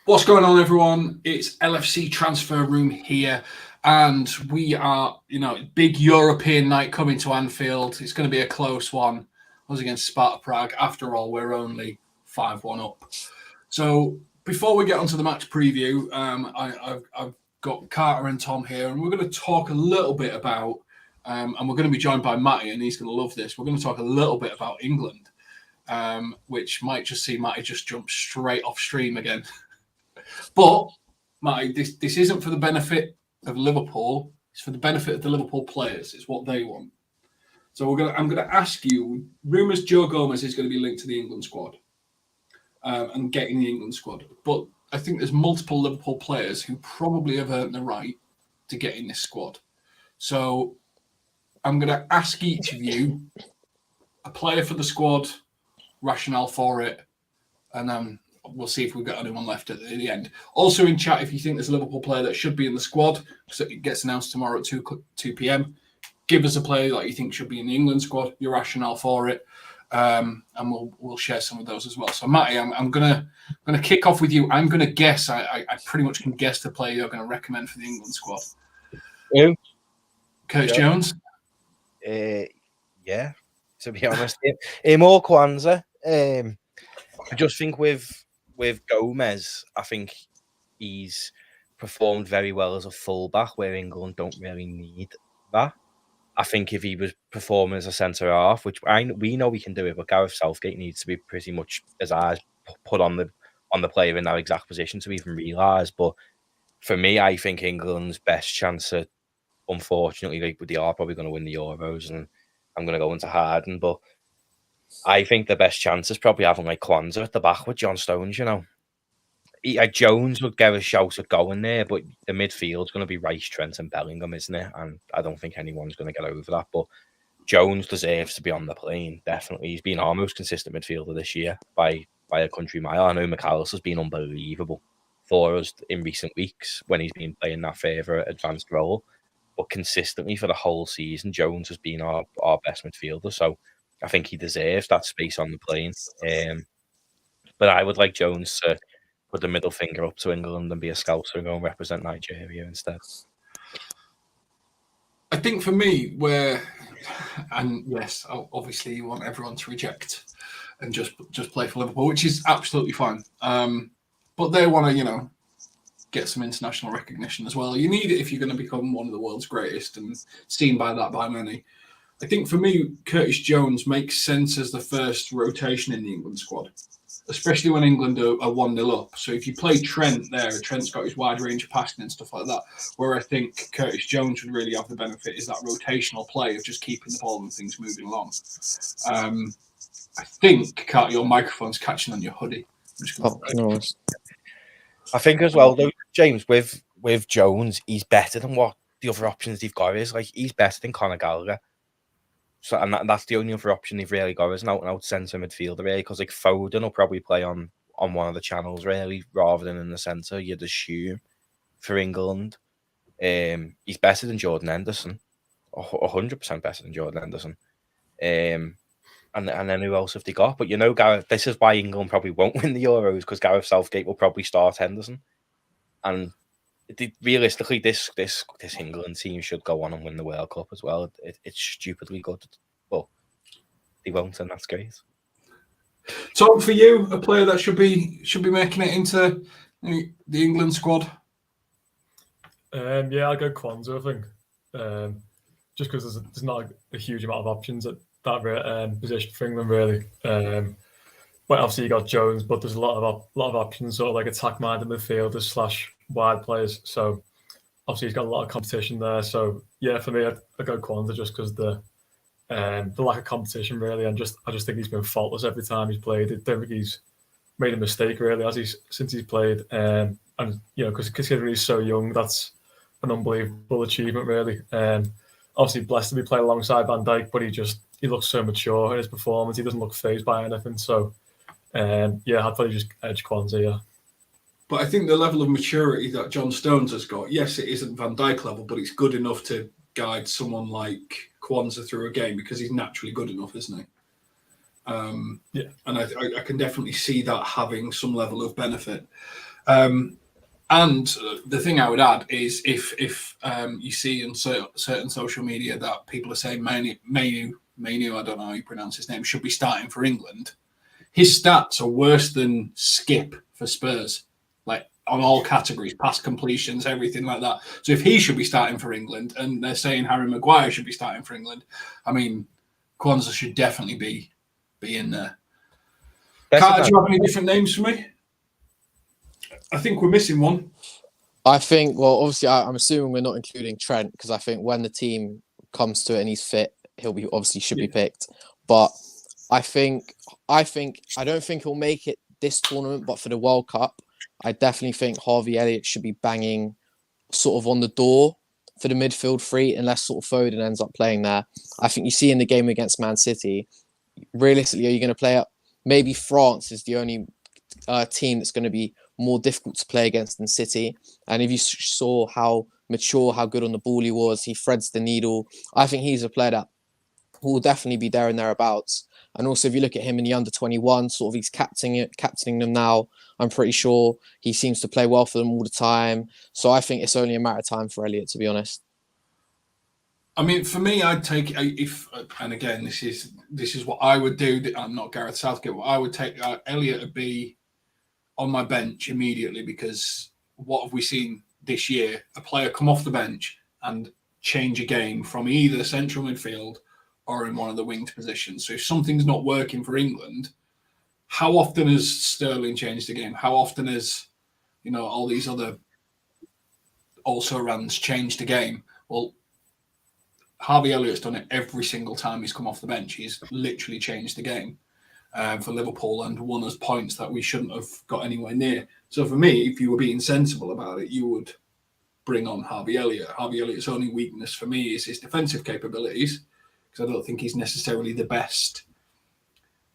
What's going on, everyone? It's LFC Transfer Room here, and we are, big European night coming to Anfield. It's going to be a close one. Us against Sparta Prague. After all, we're only 5-1 up. So before we get onto the match preview, I've got Carter and Tom here, and we're going to talk a little bit about, and we're going to be joined by Matty, and he's going to love this. We're going to talk a little bit about England, which might just see Matty just jump straight off stream again. But, Matty, this isn't for the benefit of Liverpool. It's for the benefit of the Liverpool players. It's what they want. So I'm going to ask you, rumours Joe Gomez is going to be linked to the England squad and getting the England squad. But I think there's multiple Liverpool players who probably have earned the right to get in this squad. So I'm going to ask each of you a player for the squad, rationale for it, and we'll see if we've got anyone left at the end. Also in chat, if you think there's a Liverpool player that should be in the squad, because it gets announced tomorrow at 2 p.m., give us a player that you think should be in the England squad, your rationale for it, and we'll share some of those as well. So, Matty, I'm gonna kick off with you. I'm gonna guess. I pretty much can guess the player you're going to recommend for the England squad. Who? Curtis Jones. Yeah. To be honest, more Kwanzaa. I just think with Gomez, I think he's performed very well as a fullback, where England don't really need that. I think if he was performing as a centre half, which we know we can do it, but Gareth Southgate needs to be pretty much his eyes put on the player in that exact position to even realise. But for me, I think England's best chance at, unfortunately, they are probably going to win the Euros, and I'm going to go into Harden, but I think the best chance is probably having Kwanzaa at the back with John Stones, Jones would get a shout at going there, but the midfield's going to be Rice, Trent and Bellingham, isn't it? And I don't think anyone's going to get over that. But Jones deserves to be on the plane, definitely. He's been our most consistent midfielder this year by a country mile. I know McAllister's been unbelievable for us in recent weeks when he's been playing that favourite advanced role. But consistently for the whole season, Jones has been our best midfielder. So I think he deserves that space on the plane. But I would like Jones to put the middle finger up to England and be a scouser and go and represent Nigeria instead. I think for me, and yes, obviously you want everyone to reject and just play for Liverpool, which is absolutely fine. But they want to, get some international recognition as well. You need it if you're going to become one of the world's greatest and seen by many. I think for me, Curtis Jones makes sense as the first rotation in the England squad, especially when England are 1-0 up. So if you play Trent there, Trent's got his wide range of passing and stuff like that, where I think Curtis Jones would really have the benefit is that rotational play of just keeping the ball and things moving along. I think, Carter, your microphone's catching on your hoodie. No. I think as well, though, James, with Jones, he's better than what the other options they've got is. He's better than Conor Gallagher. So, and that's the only other option they've really got is an out-and-out centre midfielder, really, because Foden will probably play on one of the channels, really, rather than in the centre, you'd assume, for England. He's better than Jordan Henderson, 100% better than Jordan Henderson. And then who else have they got? But Gareth, this is why England probably won't win the Euros, because Gareth Southgate will probably start Henderson. And realistically, this England team should go on and win the World Cup as well. It's stupidly good, but they won't, and that's great. So for you, a player that should be making it into the England squad? Yeah, I'll go Kwanzaa, I think. Just because there's not a huge amount of options at that position for England, really. But obviously you got Jones, but there's a lot of options, sort of attack-minded midfielders / wide players. So obviously he's got a lot of competition there. So yeah, for me, I go Kwanzaa just because the lack of competition, really, and I just think he's been faultless every time he's played. I don't think he's made a mistake really since he's played. And because considering he's so young, that's an unbelievable achievement, really. Obviously blessed to be playing alongside Van Dijk, but he looks so mature in his performance. He doesn't look fazed by anything. So I'd probably just edge Kwanzaa, yeah. But I think the level of maturity that John Stones has got, yes, it isn't Van Dijk level, but it's good enough to guide someone like Kwanzaa through a game because he's naturally good enough, isn't he? Yeah. And I can definitely see that having some level of benefit. And the thing I would add is if you see on certain social media that people are saying Manu, I don't know how you pronounce his name, should be starting for England. His stats are worse than Skip for Spurs, like on all categories, pass completions, everything like that. So if he should be starting for England, and they're saying Harry Maguire should be starting for England, I mean, Kwanzaa should definitely be in there. Carter, do you have any different names for me? I think we're missing one. I think, well, obviously, I'm assuming we're not including Trent because I think when the team comes to it and he's fit, he'll be should be picked. But I don't think he'll make it this tournament, but for the World Cup, I definitely think Harvey Elliott should be banging sort of on the door for the midfield three, unless sort of Foden ends up playing there. I think you see in the game against Man City, realistically, are you going to play up? Maybe France is the only team that's going to be more difficult to play against than City. And if you saw how mature, how good on the ball he was, he threads the needle. I think he's a player that will definitely be there and thereabouts. And also, if you look at him in the under-21, sort of he's captaining them now. I'm pretty sure he seems to play well for them all the time. So I think it's only a matter of time for Elliott, to be honest. I mean, for me, I'd take and again, this is what I would do. I'm not Gareth Southgate. What I would take Elliott to be on my bench immediately, because what have we seen this year? A player come off the bench and change a game from either central midfield or in one of the winged positions. So if something's not working for England, how often has Sterling changed the game? How often has, all these other also-rans changed the game? Well, Harvey Elliott's done it every single time he's come off the bench. He's literally changed the game for Liverpool and won us points that we shouldn't have got anywhere near. So for me, if you were being sensible about it, you would bring on Harvey Elliott. Harvey Elliott's only weakness for me is his defensive capabilities, because I don't think he's necessarily the best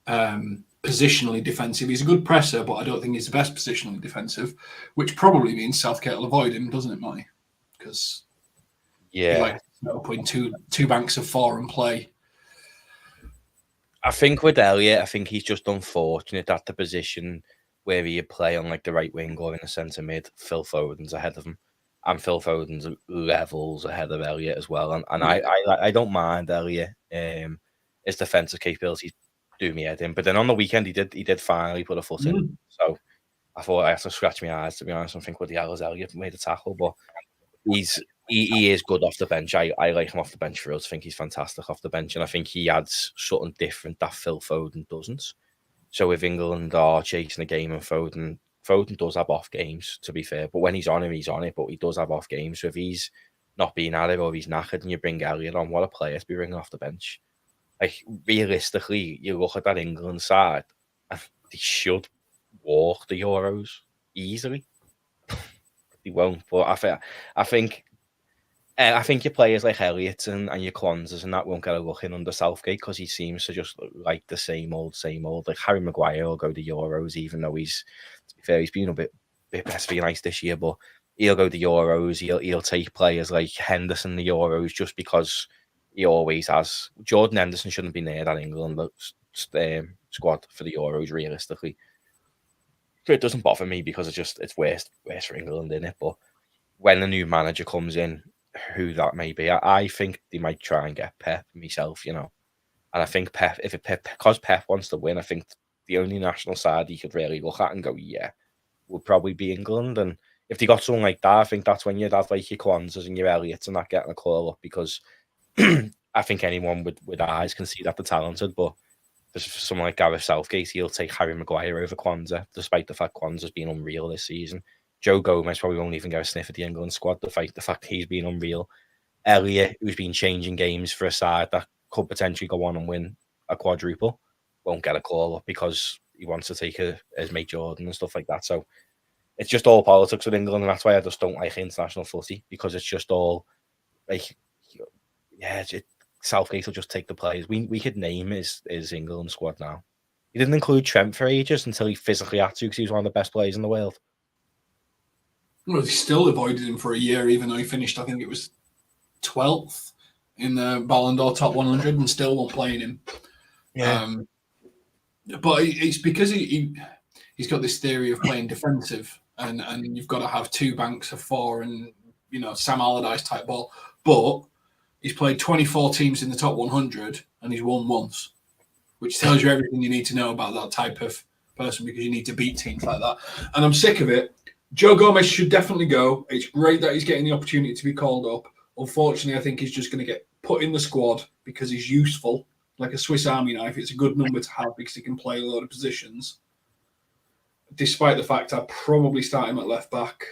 positionally defensive. He's a good presser, but I don't think he's the best positionally defensive, which probably means Southgate will avoid him, doesn't it, Marty? Because he likes to put in two banks of four and play. I think with Elliott, I think he's just unfortunate that the position where he'd play on like the right wing or in the centre mid, Phil Foden's ahead of him. And Phil Foden's levels ahead of Elliott as well. And I don't mind Elliott. His defensive capabilities do me head in. But then on the weekend, he did finally put a foot in. So I thought I had to scratch my eyes, to be honest, and think, what the hell has Elliott made a tackle? But he is good off the bench. I like him off the bench for us. I think he's fantastic off the bench. And I think he adds something different that Phil Foden doesn't. So if England are chasing a game and Foden does have off games, to be fair. But when he's on it, but he does have off games. So if he's not being at it or if he's knackered and you bring Elliott on, what a player to be bringing off the bench. Like, realistically, you look at that England side and they should walk the Euros easily. They won't. But I think your players like Elliott and your Kwanzas and that won't get a look in under Southgate, because he seems to just like the same old. Like Harry Maguire will go to Euros, even though he's been a bit best for nice this year, but he'll go to Euros. He'll take players like Henderson the Euros just because he always has. Jordan Henderson shouldn't be near that England squad for the Euros, realistically. So it doesn't bother me because it's worse for England, isn't it? But when a new manager comes in, who that may be, I think they might try and get Pep myself, And I think because Pep wants to win, I think the only national side he could really look at and go, yeah, would probably be England. And if they got someone like that, I think that's when you'd have like your Kwanzas and your Elliots and that getting a call up, because I think anyone with eyes can see that they're talented. But for someone like Gareth Southgate, he'll take Harry Maguire over Kwanzaa, despite the fact Kwanzaa's been unreal this season. Joe Gomez probably won't even get a sniff at the England squad, the fact he's been unreal. Elliott, who's been changing games for a side that could potentially go on and win a quadruple, won't get a call up because he wants to take his mate Jordan and stuff like that. So it's just all politics with England, and that's why I just don't like international footy, because it's just all like, Southgate will just take the players. We could name his England squad now. He didn't include Trent for ages until he physically had to, because he was one of the best players in the world. Well, he still avoided him for a year, even though he finished, I think it was 12th in the Ballon d'Or top 100 and still weren't playing him. Yeah. But it's because he's he's got this theory of playing defensive, and you've got to have 2 banks of 4 and, Sam Allardyce type ball. But he's played 24 teams in the top 100 and he's won once, which tells you everything you need to know about that type of person, because you need to beat teams like that. And I'm sick of it. Joe Gomez should definitely go. It's great that he's getting the opportunity to be called up. Unfortunately, I think he's just going to get put in the squad because he's useful, like a Swiss Army knife. It's a good number to have because he can play a lot of positions. Despite the fact I'd probably start him at left back.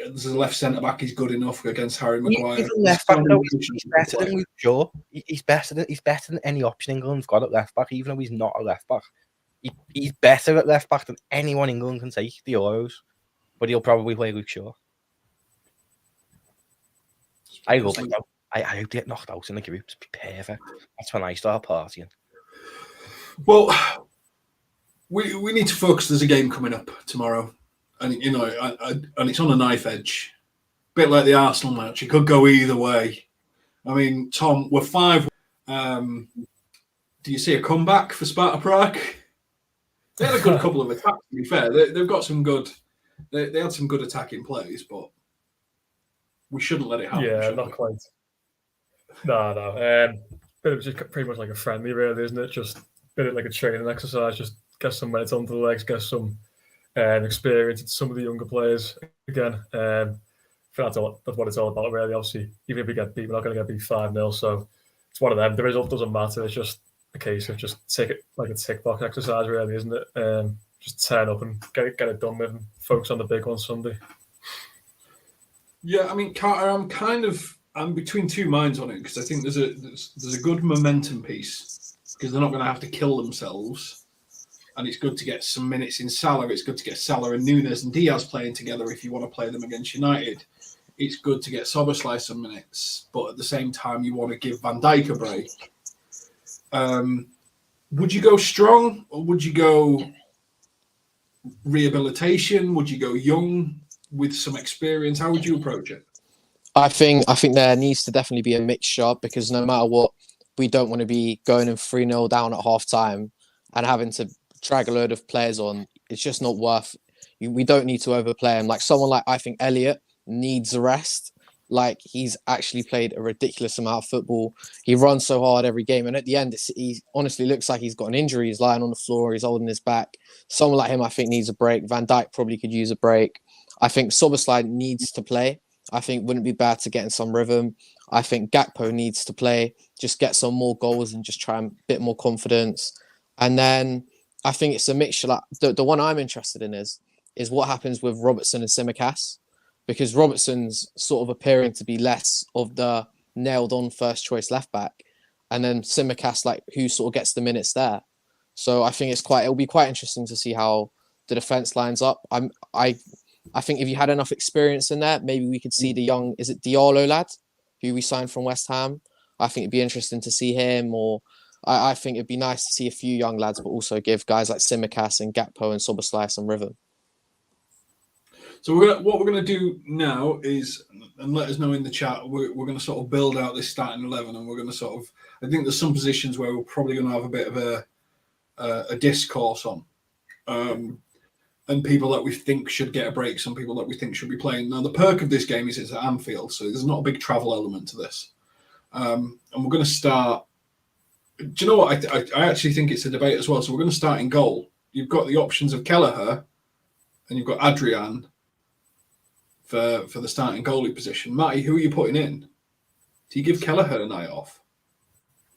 As a left centre back, he's good enough against Harry Maguire. He's left back, though. He's better than Luke Shaw. He's better than any option England's got at left back, even though he's not a left back. He's better at left back than anyone England can take the Euros, but he'll probably play Luke Shaw. I love it. I hope they get knocked out in the groups. It'd be perfect. That's when I start partying. Well, we need to focus. There's a game coming up tomorrow, and and it's on a knife edge, a bit like the Arsenal match. It could go either way. I mean, Tom, we're 5. Do you see a comeback for Sparta Prague? They had a good couple of attacks. To be fair, they've got some good. They had some good attacking plays, but we shouldn't let it happen. Yeah, not quite. No. But it was just pretty much like a friendly, really, isn't it? Just a bit of like a training exercise. Just get some minutes onto the legs, get some experience into some of the younger players again. That's what it's all about, really. Obviously, even if we get beat, we're not going to get beat 5-0. So it's one of them. The result doesn't matter. It's just a case of just take it like a tick box exercise, really, isn't it? Just turn up and get it done with, and focus on the big one Sunday. Yeah, I mean, Carter, I'm between 2 minds on it, because I think there's a good momentum piece, because they're not going to have to kill themselves, and it's good to get some minutes in Salah. It's good to get Salah and Núñez and Diaz playing together if you want to play them against United. It's good to get Szoboszlai some minutes, but at the same time, you want to give Van Dijk a break. Would you go strong, or would you go rehabilitation? Would you go young with some experience? How would you approach it? I think there needs to definitely be a mixture, because no matter what, we don't want to be going in 3-0 down at half time and having to drag a load of players on. It's just not worth. We don't need to overplay him. Like someone like, I think Elliot needs a rest. Like, he's actually played a ridiculous amount of football. He runs so hard every game, and at the end, he honestly looks like he's got an injury. He's lying on the floor. He's holding his back. Someone like him, I think, needs a break. Van Dijk probably could use a break. I think Szoboszlai needs to play. I think wouldn't be bad to get in some rhythm. I think Gakpo needs to play, just get some more goals and just try and a bit more confidence. And then I think it's a mixture. Like the one I'm interested in is what happens with Robertson and Tsimikas, because Robertson's sort of appearing to be less of the nailed on first choice left back, and then Tsimikas, like, who sort of gets the minutes there. So I think it'll be quite interesting to see how the defense lines up. I think if you had enough experience in there, maybe we could see the young, is it Diallo lad, who we signed from West Ham? I think it'd be interesting to see him, or I think it'd be nice to see a few young lads, but also give guys like Tsimikas and Gakpo and Szoboszlai some rhythm. So what we're going to do now is, and let us know in the chat, we're going to sort of build out this starting 11, and we're going to sort of, I think there's some positions where we're probably going to have a bit of a discourse on. And people that we think should get a break, some people that we think should be playing. Now, the perk of this game is it's at Anfield, so there's not a big travel element to this. And we're going to start. Do you know what? I actually think it's a debate as well. So we're going to start in goal. You've got the options of Kelleher, and you've got Adrian for the starting goalie position. Matty, who are you putting in? Do you give Kelleher a night off?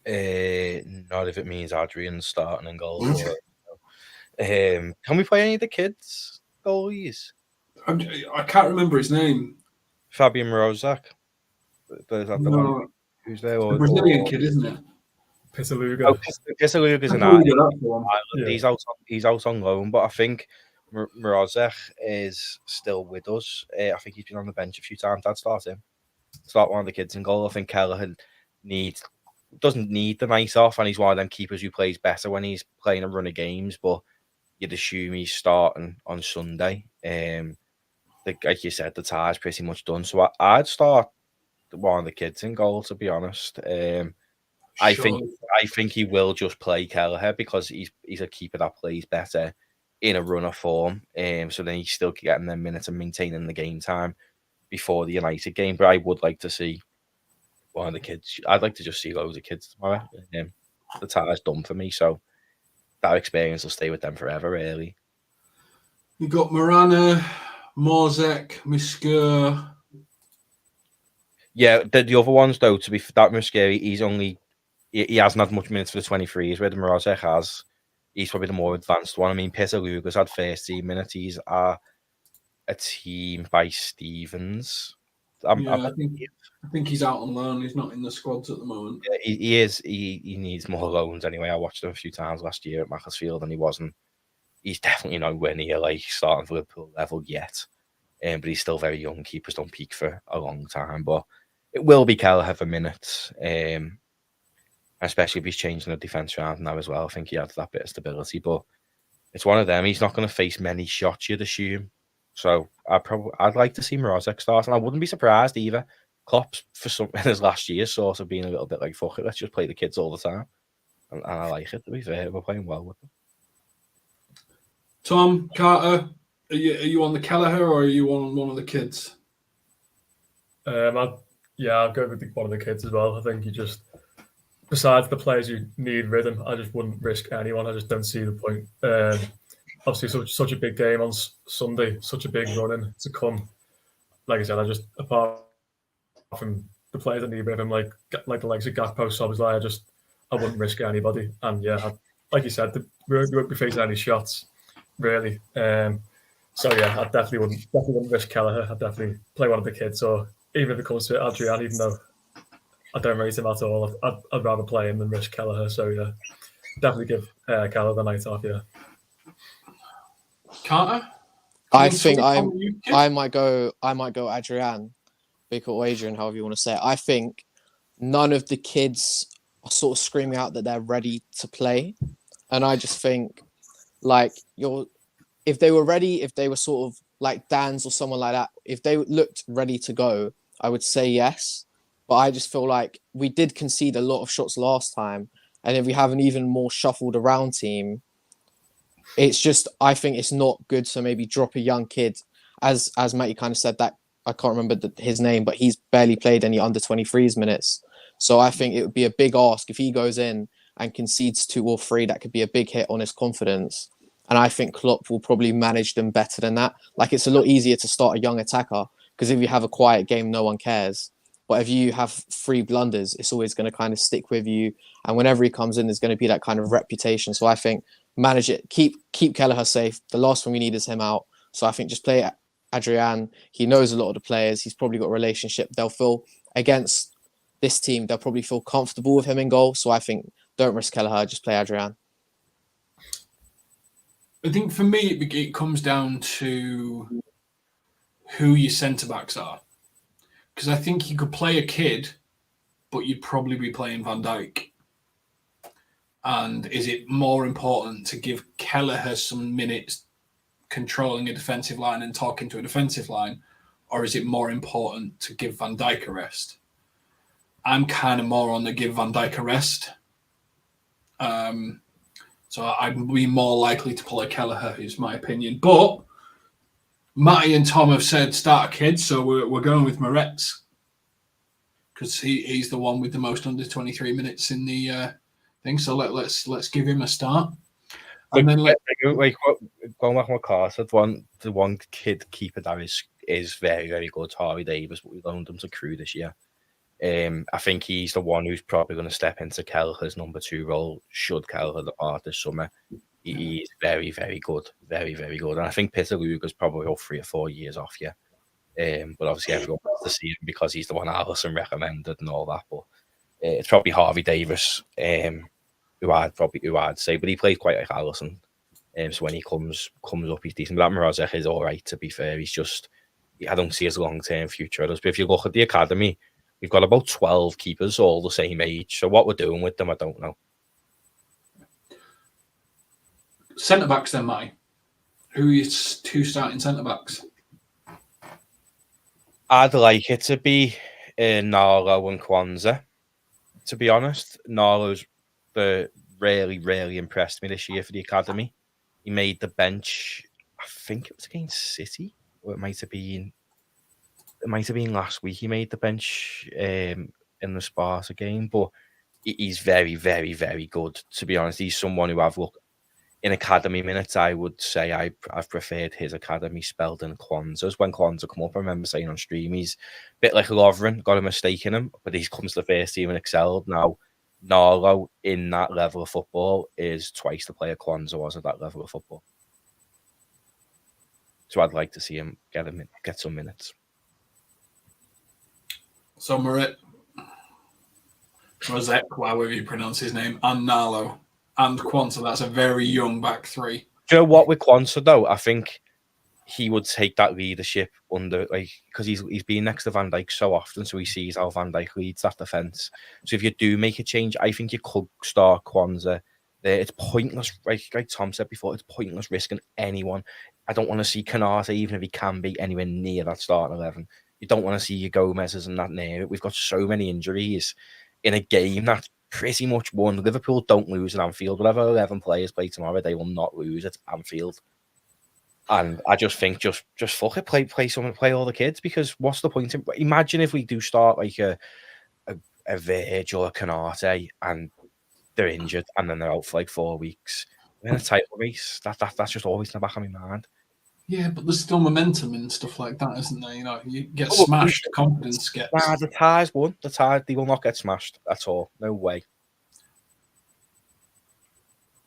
Not if it means Adrian starting in goal. Can we play any of the kids' goalies? I can't remember his name. Fabian Rozak. Is that the one? Who's there? The Brazilian kid, isn't it? Pitaluga. Oh, Pitaluga is an Ireland. He's out on loan, but I think Rozak is still with us. I think he's been on the bench a few times. I'd start him. Start one of the kids in goal. I think Kelleher doesn't need the night off, and he's one of them keepers who plays better when he's playing a run of games, but you'd assume he's starting on Sunday. Like you said, the tie's pretty much done. So I'd start one of the kids in goal, to be honest. I think he will just play Kelleher because he's a keeper that plays better. in a run of form. So then he's still getting them minutes and maintaining the game time before the United game. But I would like to see one of the kids. I'd like to just see loads of kids tomorrow. The tire's done for me, so that experience will stay with them forever, really. You got Morana, Morzek, Misker. Yeah, the other ones, though, to be that Muscari, he hasn't had much minutes for the 23s, where the Morozek has. He's probably the more advanced one. I mean, Peter Luger's had first team minutes. He's a team by Stevens. I think he's out on loan. He's not in the squads at the moment. Yeah, he is. He needs more loans anyway. I watched him a few times last year at Macclesfield, and he wasn't. He's definitely nowhere near like starting for Liverpool level yet. But he's still very young. Keepers don't peak for a long time. But it will be Kelleher for minutes. Especially if he's changing the defence around now as well. I think he adds that bit of stability. But it's one of them. He's not going to face many shots, you'd assume. So I'd like to see Morozek start, and I wouldn't be surprised either. Klopp's in his last year sort of being a little bit like, fuck it, let's just play the kids all the time. And I like it, to be fair. We're playing well with them. Tom, Carter, are you on the Kelleher or are you on one of the kids? I'll go with one of the kids as well. I think you just, besides the players you need rhythm, I just wouldn't risk anyone. I just don't see the point. Obviously, such a big game on Sunday, such a big run-in to come. Like I said, apart from the players that need rhythm, like the likes of Gakpo, Szoboszlai, I wouldn't risk anybody. And yeah, like you said, we won't be facing any shots, really. So yeah, I definitely wouldn't risk Kelleher. I'd definitely play one of the kids, or even if it comes to Adrian, even though I don't rate him at all, I'd rather play him than risk Kelleher. So yeah, definitely give Kelleher the night off. Yeah. Carter, I think I might go Adrian, or Adrian, however you want to say it. I think none of the kids are sort of screaming out that they're ready to play, and I just think like if they were ready, if they were sort of like Dan's or someone like that, if they looked ready to go, I would say yes. But I just feel like we did concede a lot of shots last time, and if we have an even more shuffled around team, it's just, I think it's not good to maybe drop a young kid, as Matty kind of said, that I can't remember his name, but he's barely played any under 23s minutes. So I think it would be a big ask if he goes in and concedes 2 or 3. That could be a big hit on his confidence. And I think Klopp will probably manage them better than that. Like, it's a lot easier to start a young attacker, because if you have a quiet game, no one cares. But if you have 3 blunders, it's always going to kind of stick with you. And whenever he comes in, there's going to be that kind of reputation. So I think manage it, keep Kelleher safe. The last one we need is him out. So I think just play Adrian. He knows a lot of the players. He's probably got a relationship. They'll feel, against this team, they'll probably feel comfortable with him in goal. So I think don't risk Kelleher, just play Adrian. I think for me, it comes down to who your centre-backs are. Because I think you could play a kid, but you'd probably be playing Van Dijk. And is it more important to give Kelleher some minutes controlling a defensive line and talking to a defensive line, or is it more important to give Van Dijk a rest? I'm kind of more on the give Van Dijk a rest. So I'd be more likely to play Kelleher, is my opinion. But Matty and Tom have said start a kid, so we're going with Moretz, because he's the one with the most under 23 minutes in the thing. So let's give him a start. And then going back on what Carl said, the one kid keeper that is very, very good, Harvey Davis, but we loaned him to Crewe this year. I think he's the one who's probably going to step into Kelleher's number 2 role, should Kelleher depart this summer. He's very, very good. Very, very good. And I think Peter Luger's probably all 3 or 4 years off, yeah. But obviously everyone wants to see him because he's the one Alisson recommended and all that. But it's probably Harvey Davis, who I'd say. But he plays quite like Alisson. So when he comes up, he's decent. But that Morozek is all right, to be fair. He's just, I don't see his long-term future. But if you look at the academy, we've got about 12 keepers, all the same age. So what we're doing with them, I don't know. Centre-backs then, Matty. Who is 2 starting centre-backs? I'd like it to be Nalo and Kwanzaa, to be honest. Nalo's really, really impressed me this year for the academy. He made the bench. I think it was against City, or it might have been. It might have been last week. He made the bench in the Sparta game, but he's very, very, very good. To be honest, he's someone who I've looked in academy minutes. I would say I've preferred his academy spelled in Kwanzaa's. When Kwanzaa come up, I remember saying on stream he's a bit like Lovren, got a mistake in him, but he's comes to the first team and excelled. Now, Narlo in that level of football is twice the player Kwanzaa was at that level of football. So I'd like to see him get some minutes. So Marit, Rosek, however you pronounce his name, and Narlo and Quanta, that's a very young back three. Do you know what with Quanta though? I think he would take that leadership under, like, because he's been next to Van Dijk so often, so he sees how Van Dijk leads that defence. So if you do make a change, I think you could start Quanta there. It's pointless, like Tom said before, it's pointless risking anyone. I don't want to see Canate, even if he can be anywhere near that starting 11. You don't want to see your Gomez's and that near it. We've got so many injuries in a game that's pretty much won. Liverpool don't lose at Anfield. Whatever 11 players play tomorrow, they will not lose at Anfield. And I just think, just fuck it, play all the kids, because what's the point? Imagine if we do start like a Verge or a Canate and they're injured and then they're out for like 4 weeks. In a title race, that's just always in the back of my mind. Yeah, but there's still momentum and stuff like that, isn't there? You know, you get smashed, confidence gets... Nah, the Tars won. The Tars, they will not get smashed at all. No way.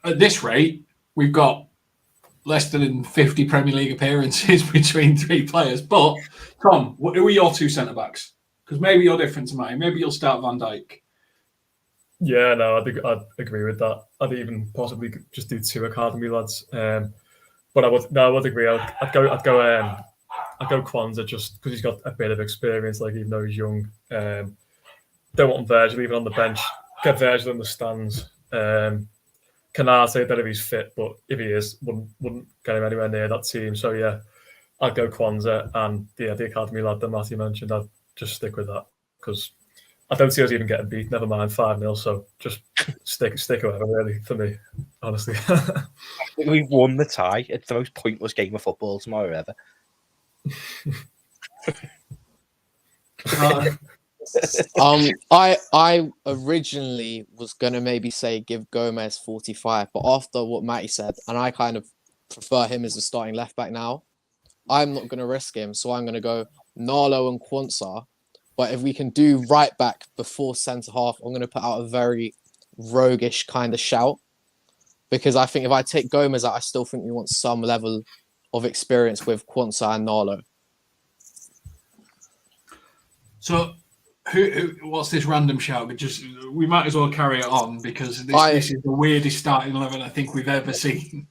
At this rate, we've got less than 50 Premier League appearances between three players. But, Tom, who are your two centre-backs? Because maybe you're different to mine. Maybe you'll start Van Dijk. Yeah, no, I'd agree with that. I'd even possibly just do two academy lads. But I would agree. I'd go Kwanzaa just because he's got a bit of experience. Like, even though he's young, don't want Virgil even on the bench. Get Virgil in the stands. Canate, that if he's fit, but if he is, wouldn't get him anywhere near that team. So yeah, I'd go Kwanzaa, and the academy lad that Matthew mentioned, I'd just stick with that because I don't see us even getting beat. Never mind 5-0. So just stick whoever, really, for me, honestly. We've won the tie. It's the most pointless game of football tomorrow ever. I originally was gonna maybe say give Gomez 45, but after what Matty said, and I kind of prefer him as the starting left back now, I'm not gonna risk him, so I'm gonna go Narlo and Quansah. But if we can do right back before centre half, I'm gonna put out a very roguish kind of shout, because I think if I take Gomez out, I still think we want some level of experience with Quansah and Narlo. So, what's this random shout? We might as well carry it on because this is the weirdest starting 11 I think we've ever seen.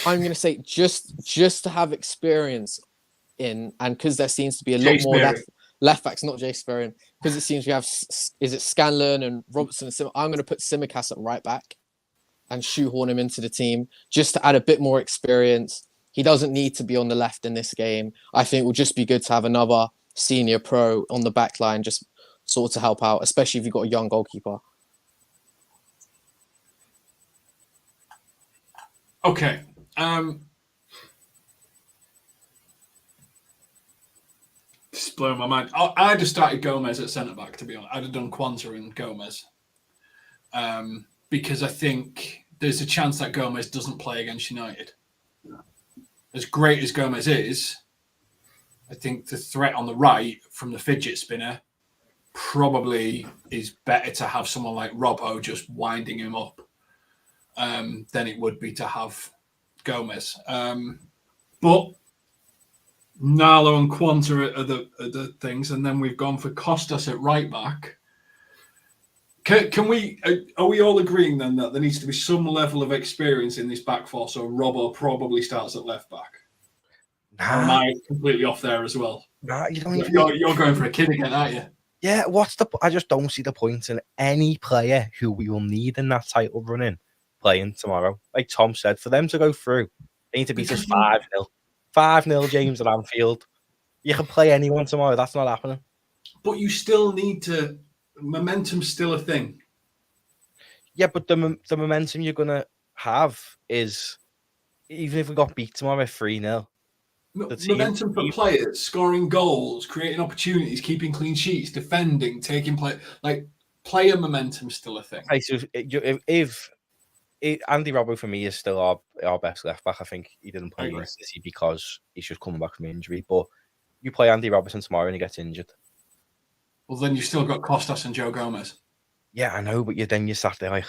I'm going to say just to have experience in, and because there seems to be a lot more left backs, not Jay Sperrin, because it seems we have, is it Scanlon and Robertson and I'm going to put Tsimikas at right back and shoehorn him into the team just to add a bit more experience. He doesn't need to be on the left in this game. I think it would just be good to have another senior pro on the back line, just sort of to help out, especially if you've got a young goalkeeper. Okay. This is blowing my mind. I'd have started Gomez at centre-back, to be honest. I'd have done Quansah and Gomez. Because I think there's a chance that Gomez doesn't play against United. As great as Gomez is, I think the threat on the right from the fidget spinner probably is better to have someone like Robbo just winding him up than it would be to have Gomez. But Narlo and Quanta are the things, and then we've gone for Costas at right back. Can we? Are we all agreeing then that there needs to be some level of experience in this back four? So Robbo probably starts at left back. Or am I completely off there as well? Nah, you don't. You're going for a kid again, aren't you? Yeah. I just don't see the point in any player who we will need in that title run-in playing tomorrow. Like Tom said, for them to go through, they need to beat us 5-0. 5-0, James, at Anfield. You can play anyone tomorrow. That's not happening. But you still need to. Momentum's still a thing. Yeah, but the momentum you're gonna have is even if we got beat tomorrow 3-0, Momentum for players, scoring goals, creating opportunities, keeping clean sheets, defending, taking play, like player momentum still a thing. Okay, so if Andy Robbo for me is still our best left back. I think he didn't play against City because he's just coming back from injury. But you play Andy Robertson tomorrow and he gets injured. Well, then you've still got Costas and Joe Gomez. Yeah, I know, but then you sat there like,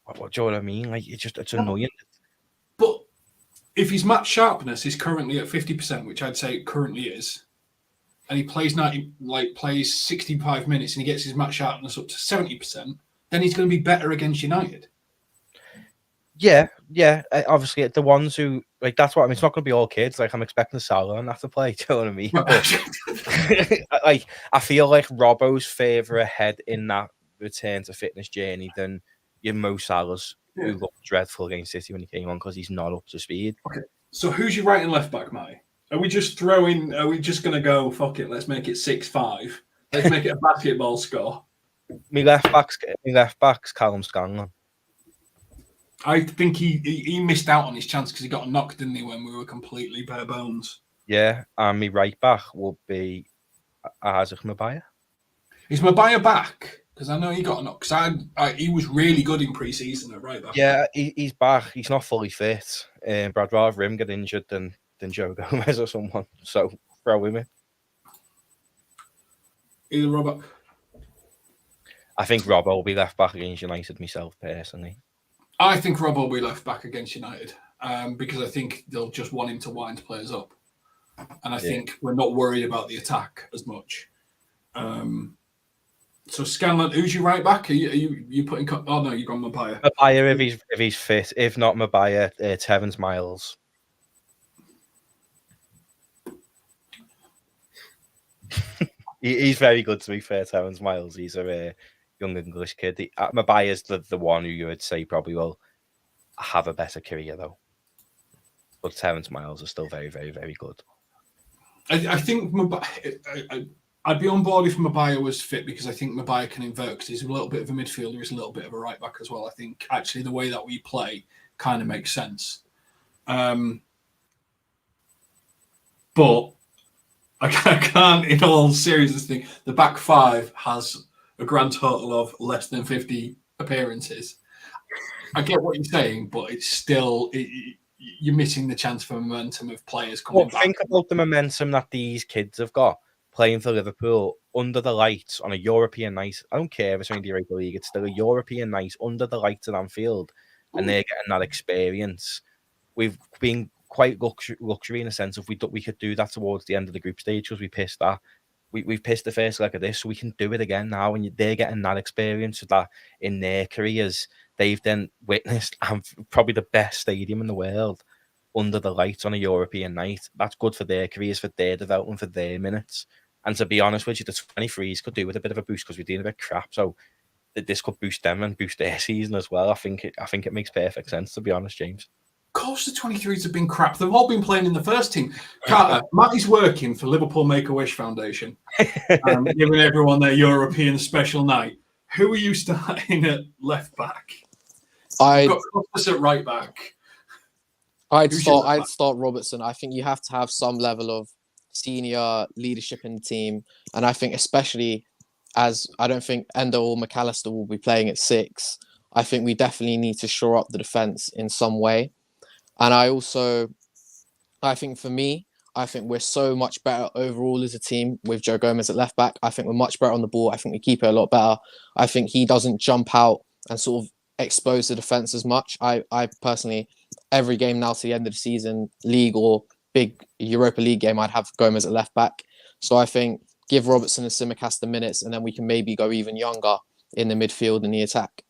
what do you know what I mean? Like it's annoying. But if his match sharpness is currently at 50%, which I'd say it currently is, and he plays 65 minutes and he gets his match sharpness up to 70%, then he's going to be better against United. Yeah. Obviously, the ones who like that's what I mean. It's not going to be all kids. Like I'm expecting Salah and that to play. Do you know what I mean? But, like I feel like Robbo's further ahead in that return to fitness journey than your Mo Salah's, who looked dreadful against City when he came on because he's not up to speed. Okay, so who's your right and left back, Matty? Are we just going to go, fuck it, let's make it 6-5. Let's make it a basketball score. My left back's Callum Scanlon. I think he missed out on his chance because he got knocked, didn't he, when we were completely bare bones? Yeah, and my right back will be Isaac Mabaya. Is Mabaya back? Because I know he got knocked. He was really good in pre-season at right back. Yeah, he's back. He's not fully fit. But I'd rather him get injured than Joe Gomez or someone. So throw him in. Either Robert. I think Robbo will be left back against United myself, personally. I think Robbo will be left back against United because I think they'll just want him to wind players up. And I think we're not worried about the attack as much. So Scanlon, who's your right back? Are you putting? Oh no, you've gone Mabaya. Mabaya if he's fit. If not Mabaya, Terence Miles. He's very good, to be fair. Terence Miles. He's a young English kid. Mabaya's the one who you would say probably will have a better career though. But Terence Miles is still very, very, very good. I think I'd be on board if Mabaya was fit because I think Mabaya can invert because he's a little bit of a midfielder, he's a little bit of a right back as well. I think actually the way that we play kind of makes sense. But I can't, in all seriousness, think the back five has a grand total of less than 50 appearances. I get what you're saying, but it's still you're missing the chance for momentum of players coming back. Think about the momentum that these kids have got playing for Liverpool under the lights on a European night. I don't care if it's in the Europa League; it's still a European night under the lights at Anfield, and they're getting that experience. We've been quite luxury in a sense of we could do that towards the end of the group stage because we pissed that. We've pissed the first leg of this, so we can do it again now. And they're getting that experience of that in their careers. They've then witnessed probably the best stadium in the world under the lights on a European night. That's good for their careers, for their development, for their minutes. And to be honest with you, the 23s could do with a bit of a boost because we're doing a bit crap. So this could boost them and boost their season as well. I think it makes perfect sense, to be honest, James. Of course, the 23s have been crap. They've all been playing in the first team. Carter, Matty's working for Liverpool Make-A-Wish Foundation, giving everyone their European special night. Who are you starting at left back? I've got Costas at right back. I'd start Robertson. I think you have to have some level of senior leadership in the team, and I think especially as I don't think Endo or McAllister will be playing at 6. I think we definitely need to shore up the defense in some way. And I think for me, I think we're so much better overall as a team with Joe Gomez at left back. I think we're much better on the ball. I think we keep it a lot better. I think he doesn't jump out and sort of expose the defense as much. I personally, every game now to the end of the season, league or big Europa League game, I'd have Gomez at left back. So I think give Robertson and Tsimikas the minutes, and then we can maybe go even younger in the midfield and the attack.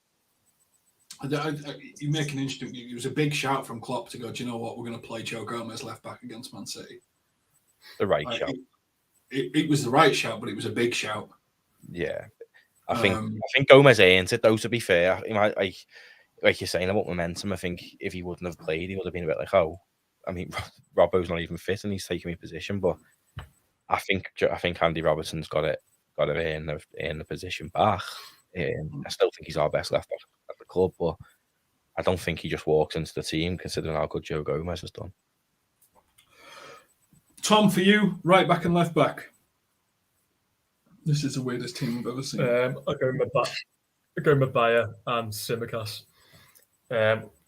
You make an interesting. It was a big shout from Klopp to go, do you know what? We're going to play Joe Gomez left back against Man City. The right shout. It was the right shout, but it was a big shout. Yeah, I think Gomez earned it though. To be fair, like you're saying about momentum, I think if he wouldn't have played, he would have been a bit like, oh, I mean, Robbo's not even fit and he's taking me position. But I think Andy Robertson's got to earn the position back. I still think he's our best left back at the club, but I don't think he just walks into the team, considering how good Joe Gomez has done. Tom, for you, right back and left back. This is the weirdest team I've ever seen. I go Maguire and Tsimikas.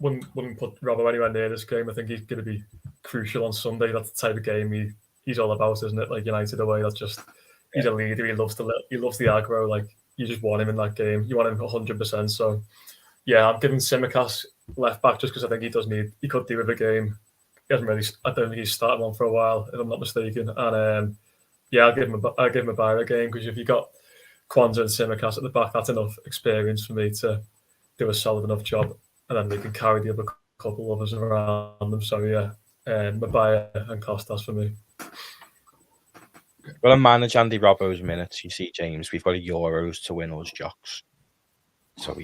Wouldn't put Robbo anywhere near this game. I think he's going to be crucial on Sunday. That's the type of game he's all about, isn't it? Like United away, that's just he's a leader. He loves the aggro. Like you just want him in that game. You want him 100%. So yeah, I'm giving Tsimikas left back just because I think he could do with a game. He hasn't really. I don't think he's started one for a while, if I'm not mistaken. And yeah, I'll give him a Maguire game because if you got Kwanzaa and Tsimikas at the back, that's enough experience for me to do a solid enough job. And then they can carry the other couple of us around them. So yeah, Maguire and Costas for me. Well, I manage Andy Robbo's minutes. You see, James, we've got a Euros to win us jocks. So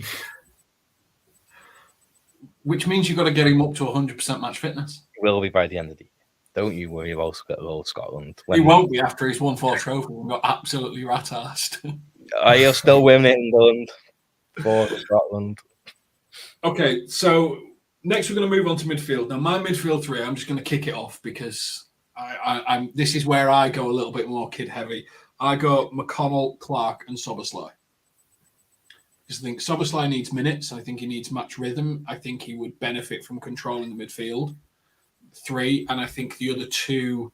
which means you've got to get him up to 100% match fitness. He will be by the end of the year. Don't you worry about old Scotland. He won't be after he's won 4 trophies and got absolutely rat-arsed. He'll still win it in England for Scotland. Okay, so next we're going to move on to midfield. Now, my midfield 3, I'm just going to kick it off because I'm. This is where I go a little bit more kid heavy. I go McConnell, Clark, and Szoboszlai. Because I think Szoboszlai needs minutes. I think he needs match rhythm. I think he would benefit from controlling the midfield 3, and I think the other 2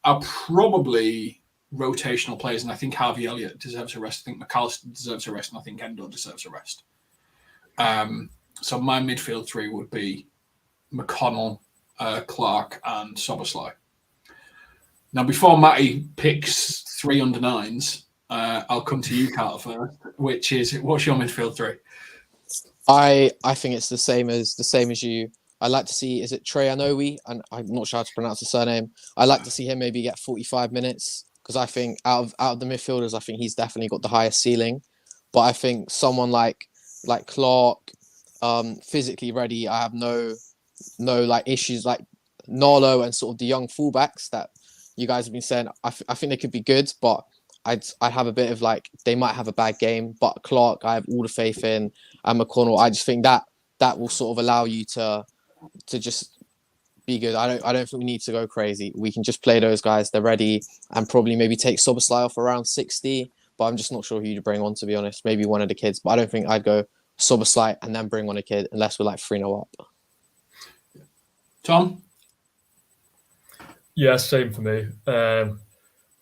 are probably rotational players. And I think Harvey Elliott deserves a rest. I think McAllister deserves a rest, and I think Endo deserves a rest. So my midfield 3 would be McConnell, Clark, and Szoboszlai. Now, before Matty picks 3 under 9s, I'll come to you, Carter, first. What's your midfield 3? I think it's the same as you. I like to see, is it Treyanowi? And I'm not sure how to pronounce the surname. I like to see him maybe get 45 minutes because I think out of the midfielders, I think he's definitely got the highest ceiling. But I think someone like Clark, physically ready. I have no like issues like Nolo and sort of the young fullbacks that you guys have been saying. I think they could be good, but I'd have a bit of like they might have a bad game. But Clark, I have all the faith in, and McConnell. I just think that will sort of allow you to just be good. I don't think we need to go crazy. We can just play those guys. They're ready, and probably maybe take Szoboszlai off around 60. But I'm just not sure who to bring on, to be honest. Maybe one of the kids, but I don't think I'd go Szoboszlai and then bring on a kid unless we're like 3-0 up. Tom? Yeah, same for me. I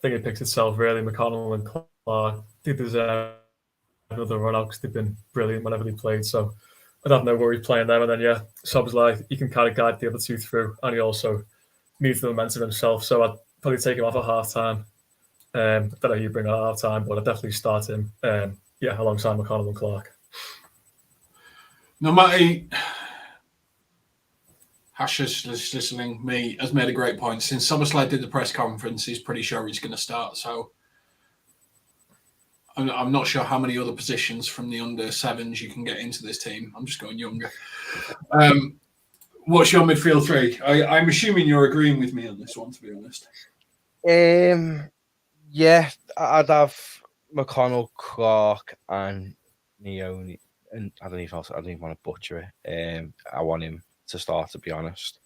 think it picks itself really. McConnell and Clark did deserve another run out because they've been brilliant whenever they played. So I'd have no worry playing them. And then yeah, Szoboszlai, he can kind of guide the other 2 through, and he also needs the momentum himself. So I'd probably take him off at half time. I don't know who you bring at half time, but I'd definitely start him. Alongside McConnell and Clark. No, Matty, Hash's listening, me, has made a great point. Since Szoboszlai did the press conference, he's pretty sure he's going to start. So I'm not sure how many other positions from the under 7s you can get into this team. I'm just going younger. What's your midfield 3? I'm assuming you're agreeing with me on this one, to be honest. Yeah, I'd have McConnell, Clark, and Neone. And I don't even want to butcher it. I want him to start, to be honest.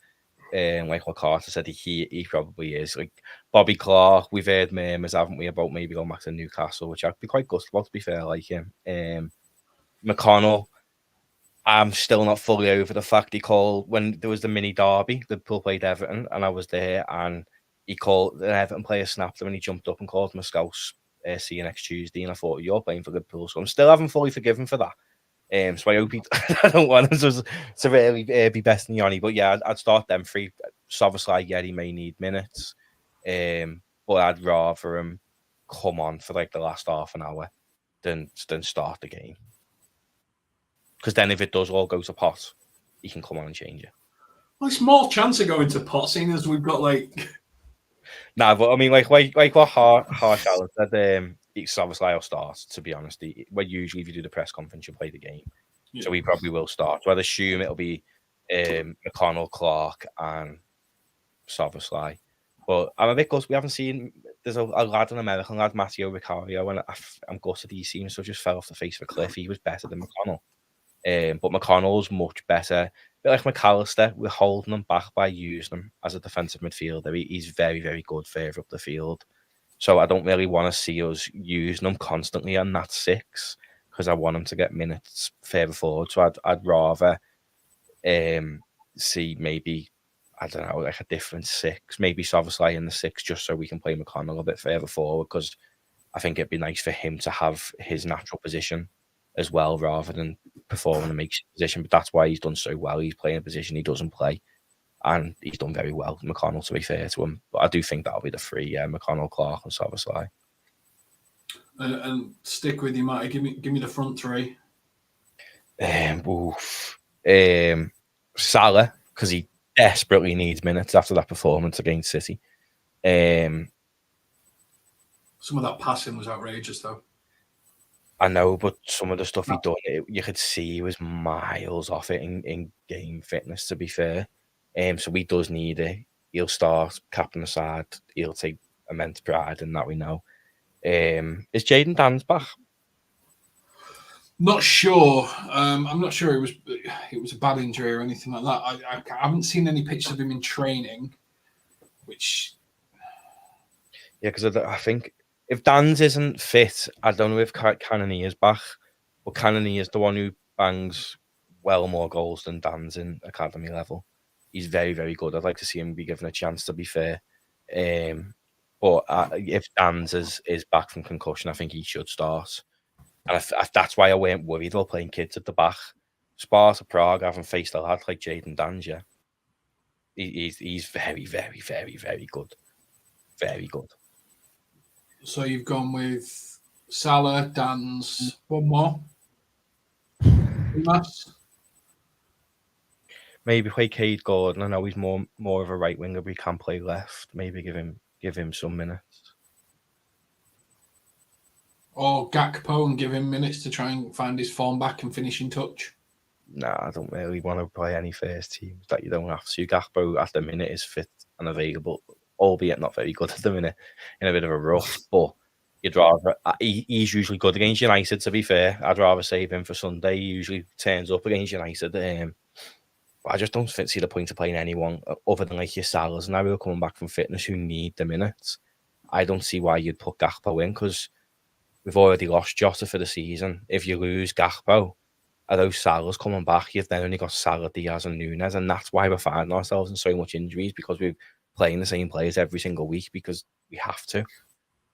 Like what Carter said, he probably is. Like Bobby Clark, we've heard murmurs, haven't we, about maybe going back to Newcastle, which I'd be quite gutted about, to be fair, like him. McConnell, I'm still not fully over the fact he called, when there was the mini derby, Liverpool played Everton, and I was there, and he called, an Everton player snapped him, and he jumped up and called him a scouse. See you next Tuesday, and I thought, you're playing for Liverpool, so I'm still haven't fully forgiven for that. So I hope I don't want him to really be best in Yanni, but yeah, I'd start them 3. Szoboszlai, yeah, he may need minutes, but I'd rather him come on for like the last half an hour than start the game. Because then if it does all go to pot, he can come on and change it. Well, it's more chance of going to pot, seeing as we've got like. Nah, but I mean, like what Harsh Allen said, Szoboszlai will start, to be honest. Usually if you do the press conference, you play the game. Yeah. So he probably will start. So I'd assume it'll be McConnell, Clark, and Szoboszlai. But I'm a bit gutted. We haven't seen. There's a lad, an American lad, Matteo Vicario, and I'm gutted he seems to have just fell off the face of a cliff. He was better than McConnell. But McConnell's much better. A bit like McAllister, we're holding him back by using him as a defensive midfielder. He's very, very good further up the field. So I don't really want to see us using him constantly on that 6 because I want him to get minutes further forward. So I'd rather see maybe, I don't know, like a different 6, maybe Szoboszlai in the 6 just so we can play McConnell a bit further forward because I think it'd be nice for him to have his natural position as well rather than performing a makeshift position. But that's why he's done so well. He's playing a position he doesn't play and he's done very well, McConnell, to be fair to him. But I do think that'll be the 3, McConnell, Clark and Szoboszlai. And stick with you, Matty. Give me the front 3. Salah, because he desperately needs minutes after that performance against City. Some of that passing was outrageous, though. I know, but some of the stuff he done, you could see he was miles off it in game fitness, to be fair. So he does need it. He'll start captain the side. He'll take immense pride in that, we know. Is Jayden Danns back? Not sure. I'm not sure it was a bad injury or anything like that. I haven't seen any pictures of him in training, which... Yeah, because I think if Danns isn't fit, I don't know if Cannonier is back, but Cannonier is the one who bangs well more goals than Danns in academy level. He's very, very good. I'd like to see him be given a chance, to be fair. But if Danns is back from concussion, I think he should start. And that's why I weren't worried about playing kids at the back. Sparta Prague haven't faced a lad like Jayden Danns yet. He's very, very, very, very good. Very good. So you've gone with Salah, Danns, one more? Umas? Maybe play Cade Gordon. I know he's more of a right winger, but he can play left. Maybe give him some minutes. Or Gakpo and give him minutes to try and find his form back and finishing touch? Nah, I don't really want to play any first teams that you don't have to. Gakpo at the minute is fit and available, albeit not very good at the minute, in a bit of a rush. But you'd rather he's usually good against United. To be fair, I'd rather save him for Sunday. He usually turns up against United. But I just don't see the point of playing anyone other than like your Salahs and Nabil coming back from fitness who need the minutes. I don't see why you'd put Gakpo in because we've already lost Jota for the season. If you lose Gakpo, are those Salahs coming back? You've then only got Salah, Diaz and Núñez, and that's why we're finding ourselves in so much injuries because we're playing the same players every single week because we have to.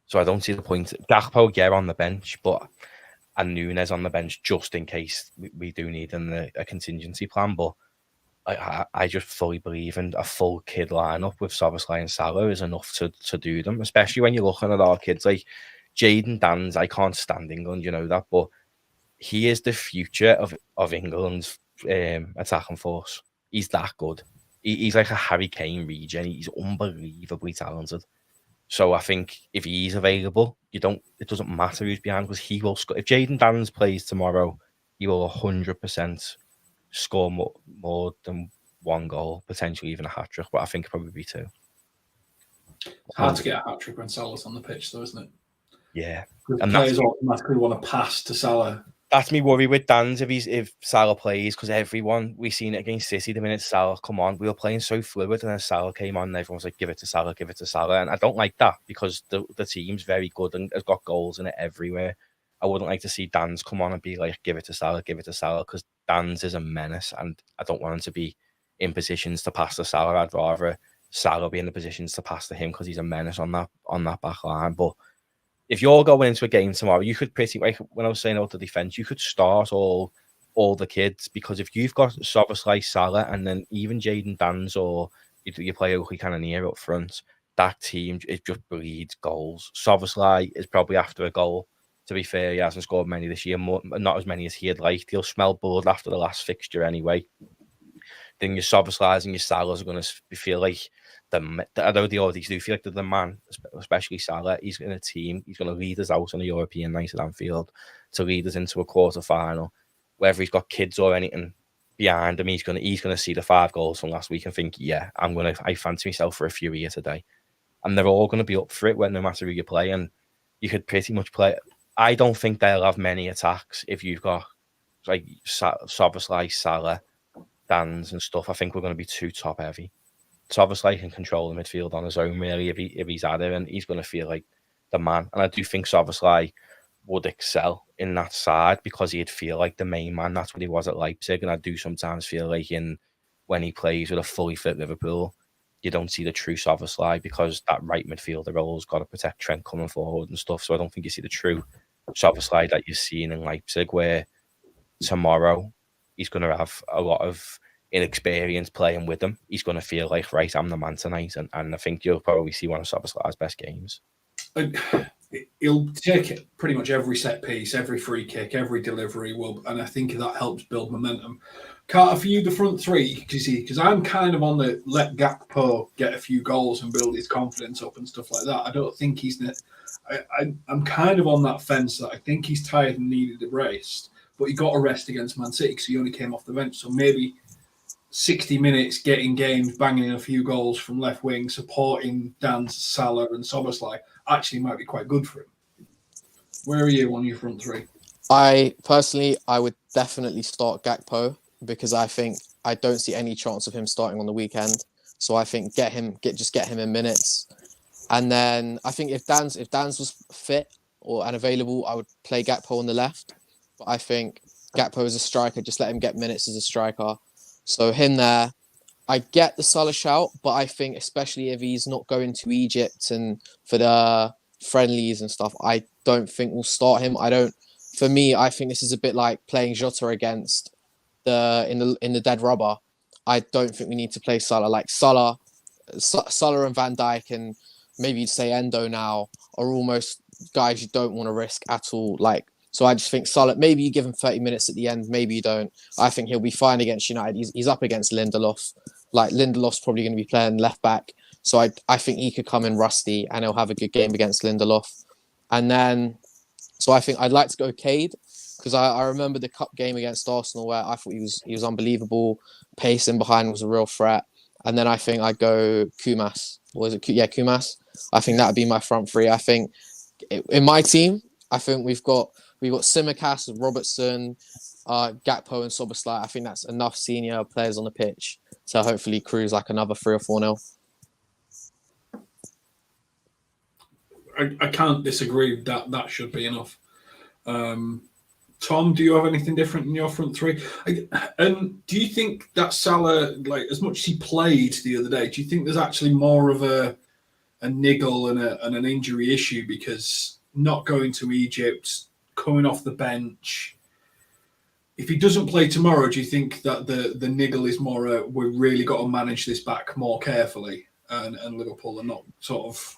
So I don't see the point. Gakpo, yeah, on the bench, and Núñez on the bench just in case we do need a contingency plan. But I just fully believe in a full kid lineup with Szoboszlai and Salah is enough to do them, especially when you're looking at our kids like Jayden Danns. I can't stand England, you know that, but he is the future of England's attacking force. He's that good. He's like a Harry Kane regen. He's unbelievably talented. So I think if he's available, it doesn't matter who's behind because he will score. If Jayden Danns plays tomorrow, he will 100% score more than 1 goal, potentially even a hat-trick, but I think it'll probably be 2. It's hard to get a hat-trick when Salah's on the pitch, though, isn't it? Yeah. And players automatically want to pass to Salah. That's me worry with Danns if Salah plays, because we've seen it against City. The minute Salah come on, we were playing so fluid, and then Salah came on, and everyone was like, give it to Salah, and I don't like that because the team's very good and has got goals in it everywhere. I wouldn't like to see Danns come on and be like, give it to Salah, because Danns is a menace, and I don't want him to be in positions to pass to Salah. I'd rather Salah be in the positions to pass to him because he's a menace on that back line. But if you're going into a game tomorrow, you could pretty, like when I was saying about the defence, you could start all the kids, because if you've got Szoboszlai, Salah, and then even Jayden Danns, or you play Oki Cannonier up front, that team, it just bleeds goals. Szoboszlai is probably after a goal. To be fair, he hasn't scored many this year, not as many as he'd liked. He'll smell blood after the last fixture anyway. Then your Szoboszlais and your Salahs are going to feel like although they already do feel like they're the man, especially Salah. He's in a team. He's going to lead us out on a European night at Anfield to lead us into a quarter final. Whether he's got kids or anything behind him, he's going to see the 5 goals from last week and think, yeah, I fancy myself for a few here today. And they're all going to be up for it no matter who you play. And you could pretty much play. I don't think they'll have many attacks if you've got like Szoboszlai, Salah, Dan's and stuff, I think we're going to be too top heavy. Szoboszlai can control the midfield on his own, really, if he's at it, and he's going to feel like the man. And I do think Szoboszlai would excel in that side because he'd feel like the main man. That's what he was at Leipzig, and I do sometimes feel like when he plays with a fully fit Liverpool, you don't see the true Szoboszlai because that right midfielder role's got to protect Trent coming forward and stuff. So I don't think you see the true Szoboszlai that you're seeing in Leipzig, where tomorrow he's going to have a lot of inexperience playing with him. He's going to feel like, right, I'm the man tonight, and I think you'll probably see one of Szoboszlai's best games. He'll take pretty much every set piece, every free kick, every delivery and I think that helps build momentum. Carter, for you, the front three, because I'm kind of on the let Gakpo get a few goals and build his confidence up and stuff like that. I don't think I'm kind of on that fence that I think he's tired and needed a rest, but he got a rest against Man City because he only came off the bench. So maybe 60 minutes getting games, banging in a few goals from left wing, supporting Dan, Salah and Szoboszlai actually might be quite good for him. Where are you on your front three? I would definitely start Gakpo because I don't see any chance of him starting on the weekend. So I think get him in minutes. And then I think if Dan's was fit and available, I would play Gakpo on the left. But I think Gakpo as a striker, just let him get minutes as a striker. So him there. I get the Salah shout, but I think especially if he's not going to Egypt and for the friendlies and stuff, I don't think we'll start him. For me, I think this is a bit like playing Jota against in the dead rubber. I don't think we need to play Salah. Like Salah and Van Dijk and maybe you'd say Endo now are almost guys you don't want to risk at all. Like, so I just think Salah, maybe you give him 30 minutes at the end, maybe you don't. I think he'll be fine against United. He's up against Lindelof. Like Lindelof's probably going to be playing left back. So I think he could come in rusty and he'll have a good game against Lindelof. And then, so I think I'd like to go Cade because I remember the cup game against Arsenal where I thought he was unbelievable. Pacing behind was a real threat. And then I think I'd go Kumas. Kumas. I think that would be my front three. I think in my team, I think we've got Tsimikas, Robertson, Gakpo and Szoboszlai. I think that's enough senior players on the pitch to hopefully cruise like another 3 or 4-0. I can't disagree that should be enough. Tom, do you have anything different in your front three? And do you think that Salah, like as much as he played the other day, do you think there's actually more of a niggle and an injury issue because not going to Egypt, coming off the bench? If he doesn't play tomorrow, do you think that the niggle is more we've really got to manage this back more carefully and Liverpool are not sort of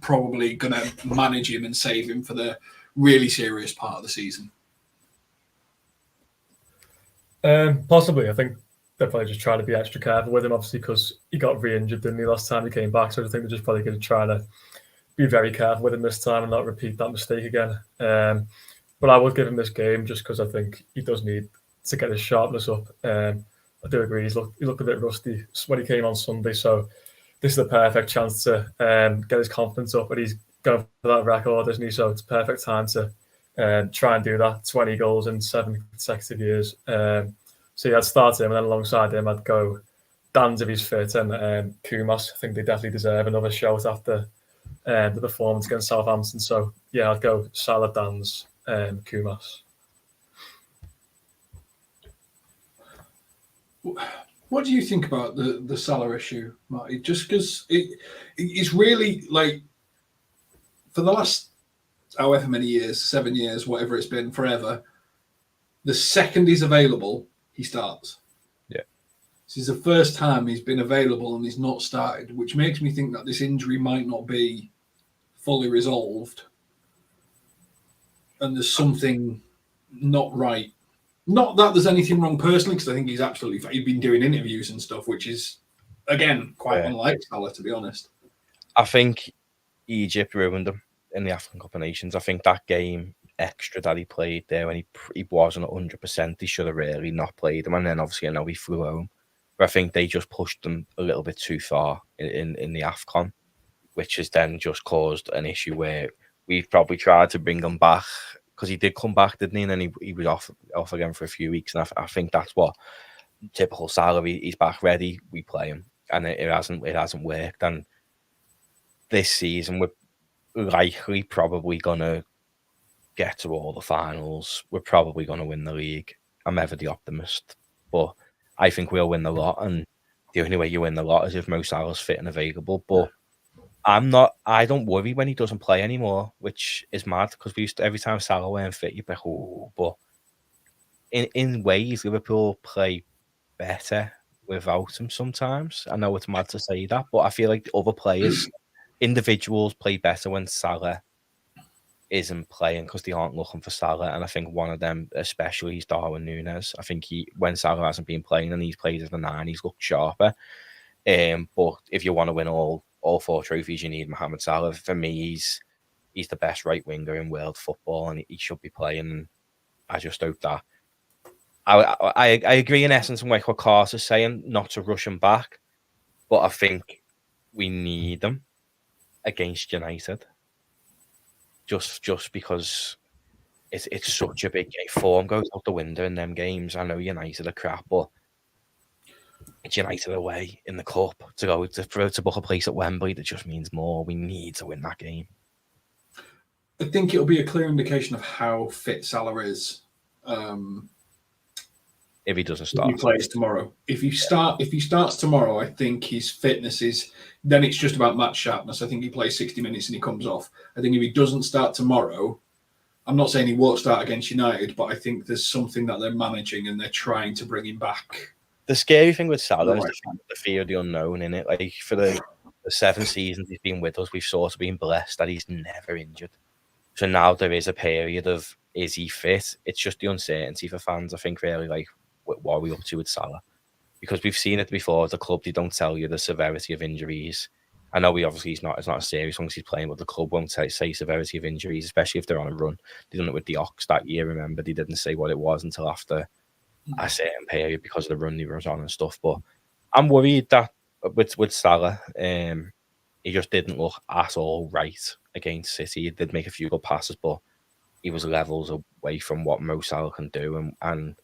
probably going to manage him and save him for the really serious part of the season? Possibly. I think they're probably just trying to be extra careful with him, obviously, because he got re-injured, didn't he, last time he came back. So I think they're just probably going to try to be very careful with him this time and not repeat that mistake again. But I would give him this game just because I think he does need to get his sharpness up. I do agree. He looked a bit rusty when he came on Sunday. So this is the perfect chance to get his confidence up. But he's going for that record, isn't he? So it's a perfect time to try and do that. 20 goals in 7 consecutive years. So yeah, I'd start him, and then alongside him, I'd go Dan's if he's fit, and Kumas. I think they definitely deserve another shout after the performance against Southampton. So yeah, I'd go Salah, Dan's, Kumas. What do you think about the Salah issue, Marty? Just because it's really like for the last however many years, 7 years, whatever it's been, forever, the second he's available, he starts. Yeah. This is the first time he's been available and he's not started, which makes me think that this injury might not be fully resolved. And there's something not right. Not that there's anything wrong personally, because I think he's absolutely. He's been doing interviews and stuff, which is, again, quite unlike Salah, to be honest. I think Egypt ruined him in the African Cup of Nations. I think that game extra that he played there when he wasn't 100%, he should have really not played him. And then obviously I know he flew home. But I think they just pushed him a little bit too far in the AFCON, which has then just caused an issue where we've probably tried to bring him back because he did come back, didn't he? And then he was off again for a few weeks, and I think that's what typical Salah. He's back ready, we play him, and it hasn't worked. And this season we're likely probably gonna get to all the finals. We're probably gonna win the league. I'm ever the optimist, but I think we'll win the lot, and the only way you win the lot is if Mo Salah's fit and available. But I don't worry when he doesn't play anymore, which is mad because we used to, every time Salah weren't fit, you'd be like, oh, but in ways, Liverpool play better without him sometimes. I know it's mad to say that, but I feel like the other players, individuals play better when Salah isn't playing because they aren't looking for Salah. And I think one of them, especially, is Darwin Núñez. I think when Salah hasn't been playing and he's played as the 9, he's looked sharper. But if you want to win all 4 trophies, you need Mohamed Salah. For me, he's the best right winger in world football, and he should be playing. I just hope that. I agree in essence with what Carter's saying, not to rush him back, but I think we need him against United. Just because it's such a big game. Form goes out the window in them games. I know United are crap, but it's United away in the cup to book a place at Wembley. That just means more. We need to win that game. I think it'll be a clear indication of how fit Salah is. If he doesn't start, if he plays tomorrow. If he starts tomorrow, I think his fitness is. Then it's just about match sharpness. I think he plays 60 minutes and he comes off. I think if he doesn't start tomorrow, I'm not saying he won't start against United, but I think there's something that they're managing and they're trying to bring him back. The scary thing with Salah is the fear of the unknown, in it. Like for the 7 seasons he's been with us, we've sort of been blessed that he's never injured. So now there is a period of, is he fit? It's just the uncertainty for fans, I think, really, like, what are we up to with Salah? Because we've seen it before at the club. They don't tell you the severity of injuries. I know it's not a serious one because he's playing, but the club won't say severity of injuries, especially if they're on a run. They done it with the Ox that year, remember? They didn't say what it was until after a certain period because of the run he was on and stuff. But I'm worried that with Salah, he just didn't look at all right against City. He did make a few good passes, but he was levels away from what Mo Salah can do, and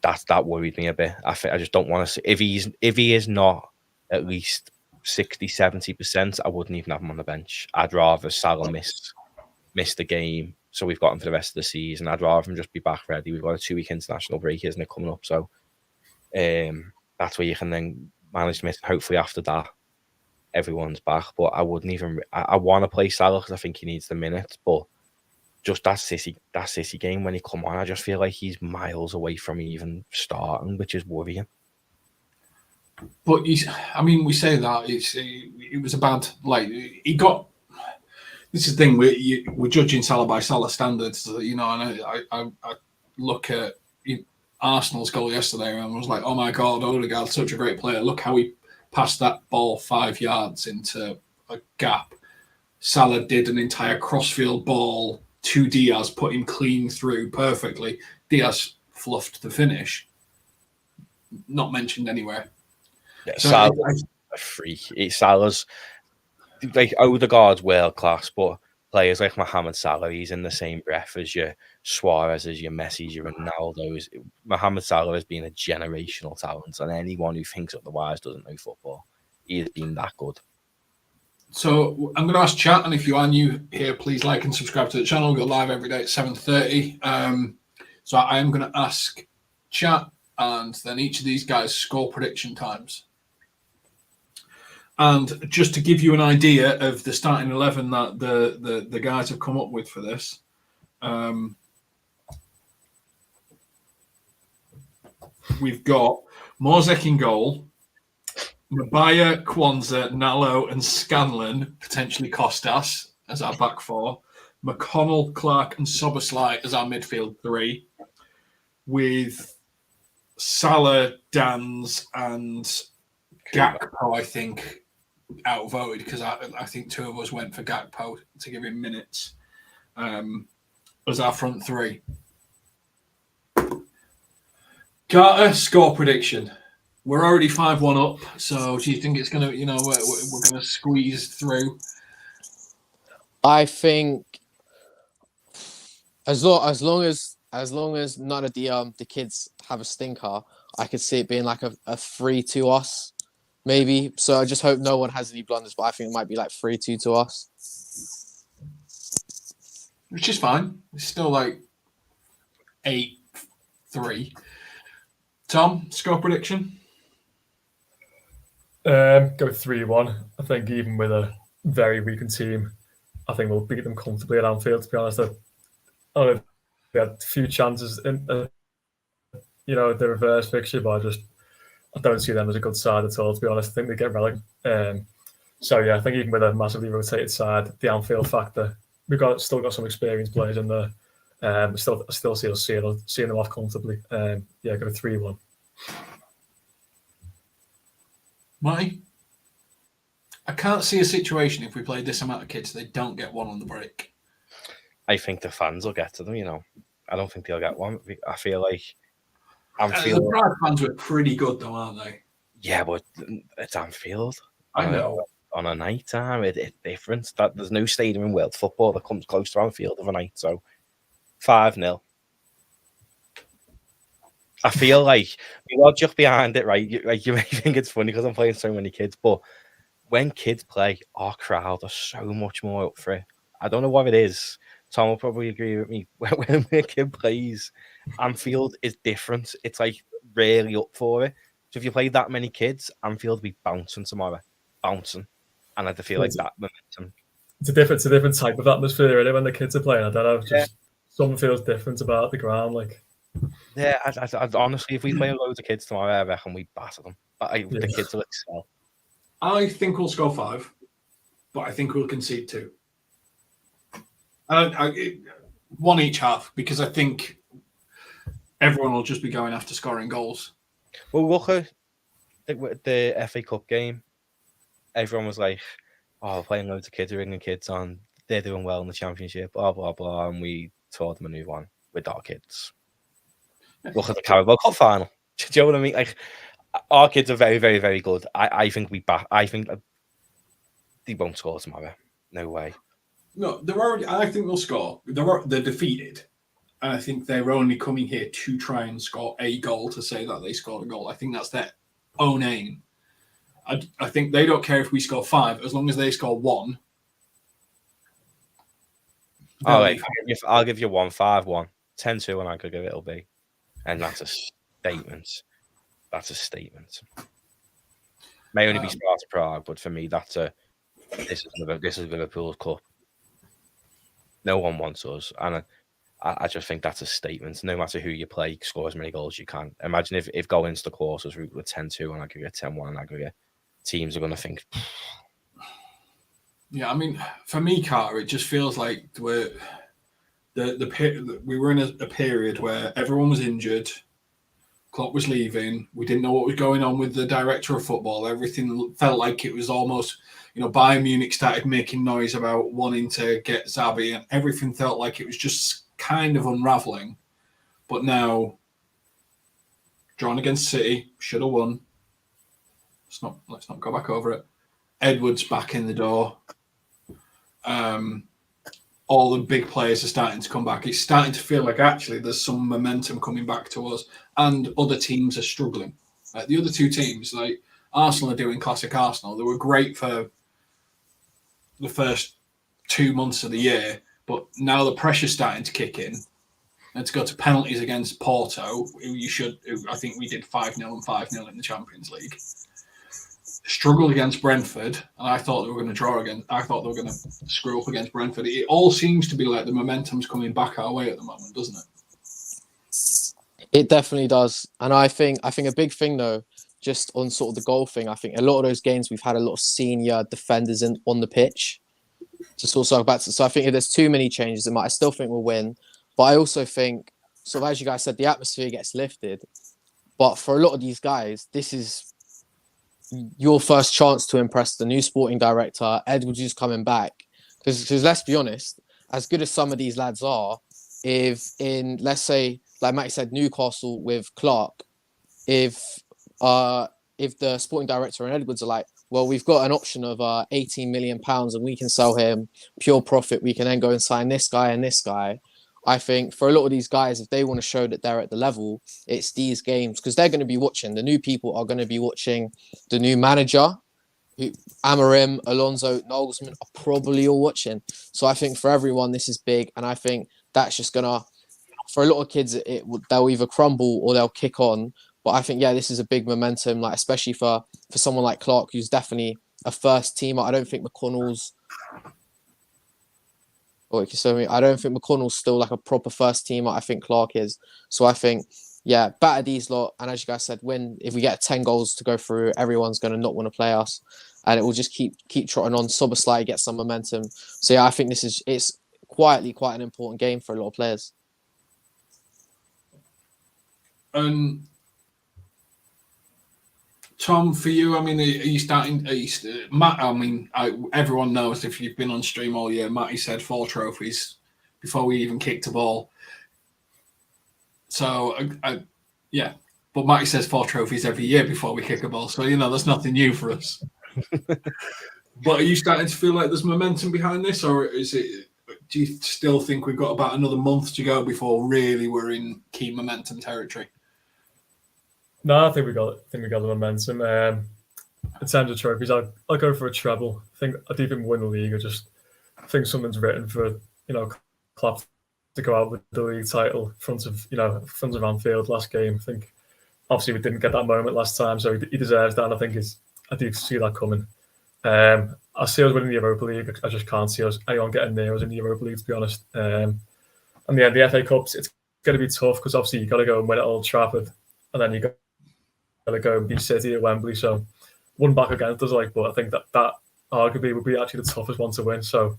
that worried me a bit. I just don't want to see if he is not at least 60-70%, I wouldn't even have him on the bench. I'd rather Salah miss the game, so we've got him for the rest of the season. I'd rather him just be back ready. We've got a 2-week international break, isn't it, coming up? So that's where you can then manage to miss. Hopefully after that, everyone's back. But I wouldn't even. I want to play Salah because I think he needs the minutes, but just that City game when he come on, I just feel like he's miles away from even starting, which is worrying. But we say that it was a bad, like, he got. This is the thing, we're judging Salah by Salah standards, you know. And I look at Arsenal's goal yesterday and was like, oh my God, Odegaard's such a great player. Look how he passed that ball 5 yards into a gap. Salah did an entire crossfield ball to Diaz, put him clean through perfectly. Diaz fluffed the finish. Not mentioned anywhere. Yeah, so Salah's a freak. Salah's like Odegaard's world class, but players like Mohamed Salah, he's in the same breath as your Suarez, as your Messi, your Ronaldo's. Mohamed Salah has been a generational talent, and anyone who thinks otherwise doesn't know football. He has been that good. So I'm going to ask chat, and if you are new here, please like and subscribe to the channel. We go live every day at 7:30. So I am going to ask chat, and then each of these guys score prediction times. And just to give you an idea of the starting 11 that the guys have come up with for this, we've got Morzek in goal, Mabaya, Kwanzaa, Nallo, and Scanlon, potentially Kostas as our back 4, McConnell, Clark, and Soboslai as our midfield 3, with Salah, Dans, and Gakpo, I think, outvoted because I think 2 of us went for Gakpo to give him minutes as our front 3. Carter, score prediction. We're already 5-1 up, so do you think it's going to, we're going to squeeze through? I think as long as none of the kids have a stinker, I could see it being like a 3-2 us, maybe. So I just hope no one has any blunders, but I think it might be like 3-2 to us. Which is fine. It's still like 8-3. Tom, score prediction? Go 3-1. I think even with a very weakened team, I think we'll beat them comfortably at Anfield, to be honest. They had a few chances in the reverse fixture, but I don't see them as a good side at all, to be honest. I think they get relegated. So yeah, I think even with a massively rotated side, the Anfield factor, we've still got some experienced players in there. I still see us seeing them off comfortably. Go 3-1. Marty? I can't see a situation if we play this amount of kids, they don't get one on the break. I think the fans will get to them, you know. I don't think they'll get one. I feel like The Prague fans were pretty good, though, aren't they? Yeah, but it's Anfield. I know. On a night time, it's different. There's no stadium in world football that comes close to Anfield of a night. So 5-0. I feel like we logic behind it, right? You may think it's funny because I'm playing so many kids, but when kids play, our crowd are so much more up for it. I don't know what it is. Tom will probably agree with me. When a kid plays, Anfield is different. It's like really up for it. So if you play that many kids, Anfield will be bouncing tomorrow. Bouncing. And I feel like that momentum. It's a different type of atmosphere, really, when the kids are playing. I don't know. Something feels different about the ground. Yeah, I honestly, if we play loads of kids tomorrow, I reckon we batter them. The kids will excel. I think we'll score 5, but I think we'll concede 2. One each half, because I think everyone will just be going after scoring goals. Well, look at the FA Cup game. Everyone was like, "Oh, we're playing loads of kids, we're bringing kids on. They're doing well in the Championship, blah blah blah," and we taught them a new one with our kids. Look at the Carabao Cup final. Do you know what I mean? Like, our kids are very, very, very good. I think I think they won't score tomorrow. No way. No, I think they'll score. They're defeated, and I think they're only coming here to try and score a goal to say that they scored a goal. I think that's their own aim. I think they don't care if we score 5 as long as they score 1. All right, I'll give you 1-5-1, 10-2, and I could give it'll be, and that's a statement. That's a statement. May only be Sparta Prague, but for me, this is Liverpool's cup. No one wants us, and I just think that's a statement. No matter who you play, score as many goals as you can. Imagine if going into the quarters with 10-2 and aggregate, 10-1 and aggregate, teams are going to think. Yeah, I mean, for me, Carter, it just feels like we were in a period where everyone was injured. Klopp was leaving. We didn't know what was going on with the director of football. Everything felt like it was almost, Bayern Munich started making noise about wanting to get Xabi, and everything felt like it was just kind of unraveling. But now, drawn against City, should have won. Let's not go back over it. Edwards back in the door. All the big players are starting to come back. It's starting to feel like actually there's some momentum coming back to us, and other teams are struggling. The other two teams, like Arsenal, are doing classic Arsenal. They were great for the first 2 months of the year, but now the pressure's starting to kick in. And to go to penalties against Porto, I think we did 5-0 and 5-0 in the Champions League. Struggled against Brentford, and I thought they were going to draw again. I thought they were going to screw up against Brentford. It all seems to be like the momentum's coming back our way at the moment, doesn't it? It definitely does. And I think a big thing though, just on sort of the goal thing, I think a lot of those games we've had a lot of senior defenders on the pitch. Just also back to, so I think if there's too many changes, I still think we'll win. But I also think, sort of as you guys said, the atmosphere gets lifted. But for a lot of these guys, this is your first chance to impress the new sporting director. Edwards is coming back. Because let's be honest, as good as some of these lads are, if in, let's say, like Matt said, Newcastle with Clark, if the sporting director and Edwards are like, well, we've got an option of £18 million and we can sell him pure profit, we can then go and sign this guy and this guy. I think for a lot of these guys, if they want to show that they're at the level, it's these games because they're going to be watching. The new people are going to be watching the new manager. Amorim, Alonso, Nagelsmann are probably all watching. So I think for everyone, this is big. And I think that's just going to, for a lot of kids, they'll either crumble or they'll kick on. But I think, this is a big momentum, like especially for someone like Clark, who's definitely a first teamer. I don't think McConnell's still like a proper first teamer. I think Clark is. So I think, batter these lot. And as you guys said, if we get 10 goals to go through, everyone's going to not want to play us. And it will just keep trotting on. Soboslai get some momentum. So I think it's quietly quite an important game for a lot of players. Tom, for you, I mean, are you starting? Matt, I mean, everyone knows if you've been on stream all year, Matty said 4 trophies before we even kicked a ball. So, but Matty says 4 trophies every year before we kick a ball. So, there's nothing new for us. But are you starting to feel like there's momentum behind this, or do you still think we've got about another month to go before really we're in key momentum territory? No, I think we got the momentum. In terms of trophies, I'll go for a treble. I do think we win the league. I think something's written for Klopp to go out with the league title in front of Anfield last game. I think obviously we didn't get that moment last time, so he deserves that. And I do see that coming. I see us winning the Europa League. I just can't see anyone getting near us in the Europa League, to be honest. And the FA Cups, it's going to be tough because obviously you got to go and win at Old Trafford, and then you got to go and beat City at Wembley. So one back against us, but I think that arguably would be actually the toughest one to win. So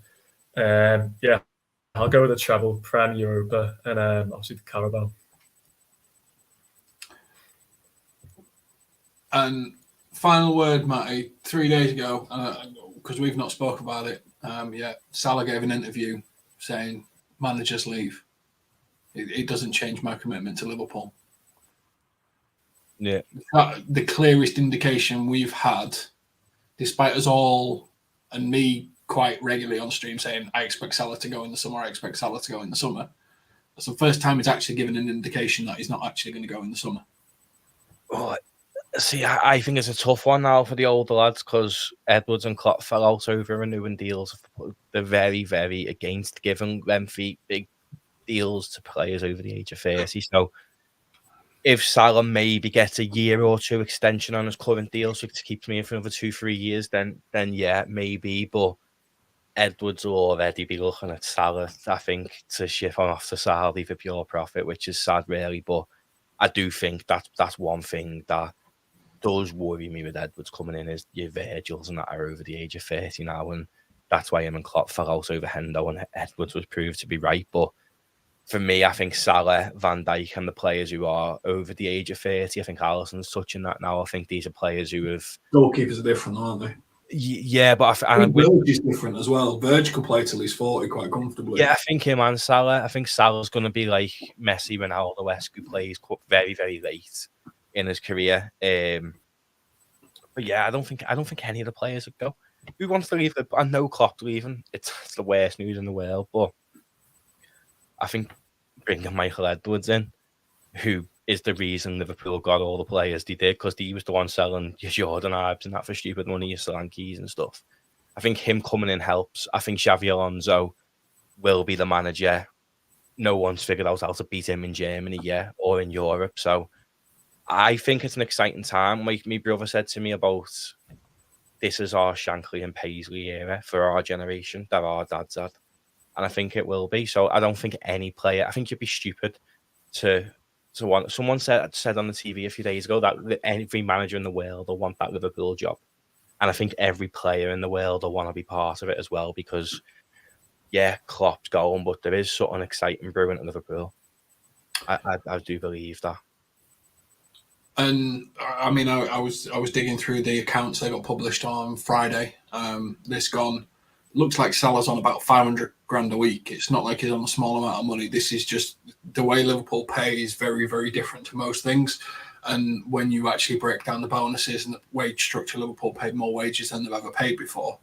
I'll go with the treble, Prem, Europa, and obviously the Carabao. And final word, Matty. 3 days ago, because we've not spoke about it yet, Salah gave an interview saying managers leave. It doesn't change my commitment to Liverpool. Yeah. The clearest indication we've had, despite us all and me quite regularly on stream saying, I expect Salah to go in the summer, That's the first time he's actually given an indication that he's not actually going to go in the summer. Oh, see, I think it's a tough one now for the older lads because Edwards and Klopp fell out over renewing deals. They're very, very against giving lengthy, big deals to players over the age of 30. So if Salah maybe gets a year or two extension on his current deal, so it keeps me in for another 2-3 years, then yeah, maybe. But Edwards will already be looking at Salah, I think, to ship on off to Saudi for pure profit, which is sad, really. But I do think that's one thing that does worry me with Edwards coming in is your Virgils and that are over the age of 30 now, and that's why him and Klopp fell out over Hendo, and Edwards was proved to be right. But for me, I think Salah, Van Dijk, and the players who are over the age of 30, I think Alisson's touching that now. I think these are players who have... Goalkeepers are different, aren't they? Yeah, but I think Verge is different as well. Verge could play till he's 40 quite comfortably. Yeah, I think him and Salah. I think Salah's going to be like Messi, Ronaldo-esque, who plays very, very late in his career. But yeah, I don't think any of the players would go. Who wants to leave? I know Klopp leaving. It's the worst news in the world, but I think bringing Michael Edwards in, who is the reason Liverpool got all the players they did, because he was the one selling your Jordan Ives and that for stupid money, your Solankis and stuff. I think him coming in helps. I think Xavi Alonso will be the manager. No one's figured out how to beat him in Germany yet or in Europe. So I think it's an exciting time. Like my brother said to me about, this is our Shankly and Paisley era for our generation that our dads had. And I think it will be. So I don't think any player, I think you'd be stupid to want. Someone said on the TV a few days ago that every manager in the world will want that Liverpool job. And I think every player in the world will want to be part of it as well, because, yeah, Klopp's going, but there is something exciting brewing at Liverpool. I do believe that. And I mean, I was digging through the accounts that got published on Friday. This gone. Looks like Salah's on about 500 grand a week. It's not like he's on a small amount of money. This is just the way Liverpool pay is very, very different to most things. And when you actually break down the bonuses and the wage structure, Liverpool paid more wages than they've ever paid before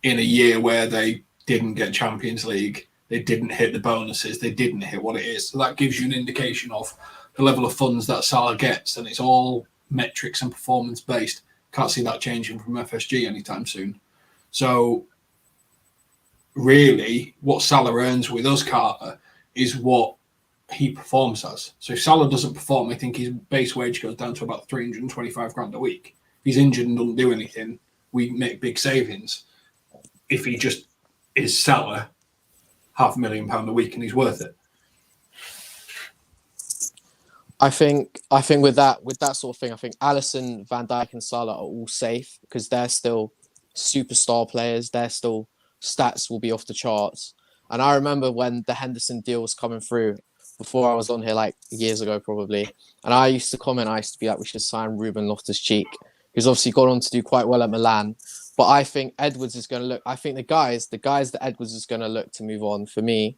in a year where they didn't get Champions League, They didn't hit the bonuses. They didn't hit what it is. So that gives you an indication of the level of funds that Salah gets, and it's all metrics and performance based. Can't see that changing from FSG anytime soon. So really, what Salah earns with us, Carter, is what he performs as. So if Salah doesn't perform, I think his base wage goes down to about 325 grand a week. If he's injured and doesn't do anything, we make big savings. If he just is Salah, £500,000 a week, and he's worth it. I think with that sort of thing, I think Alisson, Van Dijk, and Salah are all safe because they're still superstar players. Their still stats will be off the charts. And I remember when the Henderson deal was coming through, before I was on here, like years ago probably, and I used to be like, we should sign Ruben Loftus-Cheek. He's obviously gone on to do quite well at Milan. But I think Edwards is going to look. I think the guys that Edwards is going to look to move on for me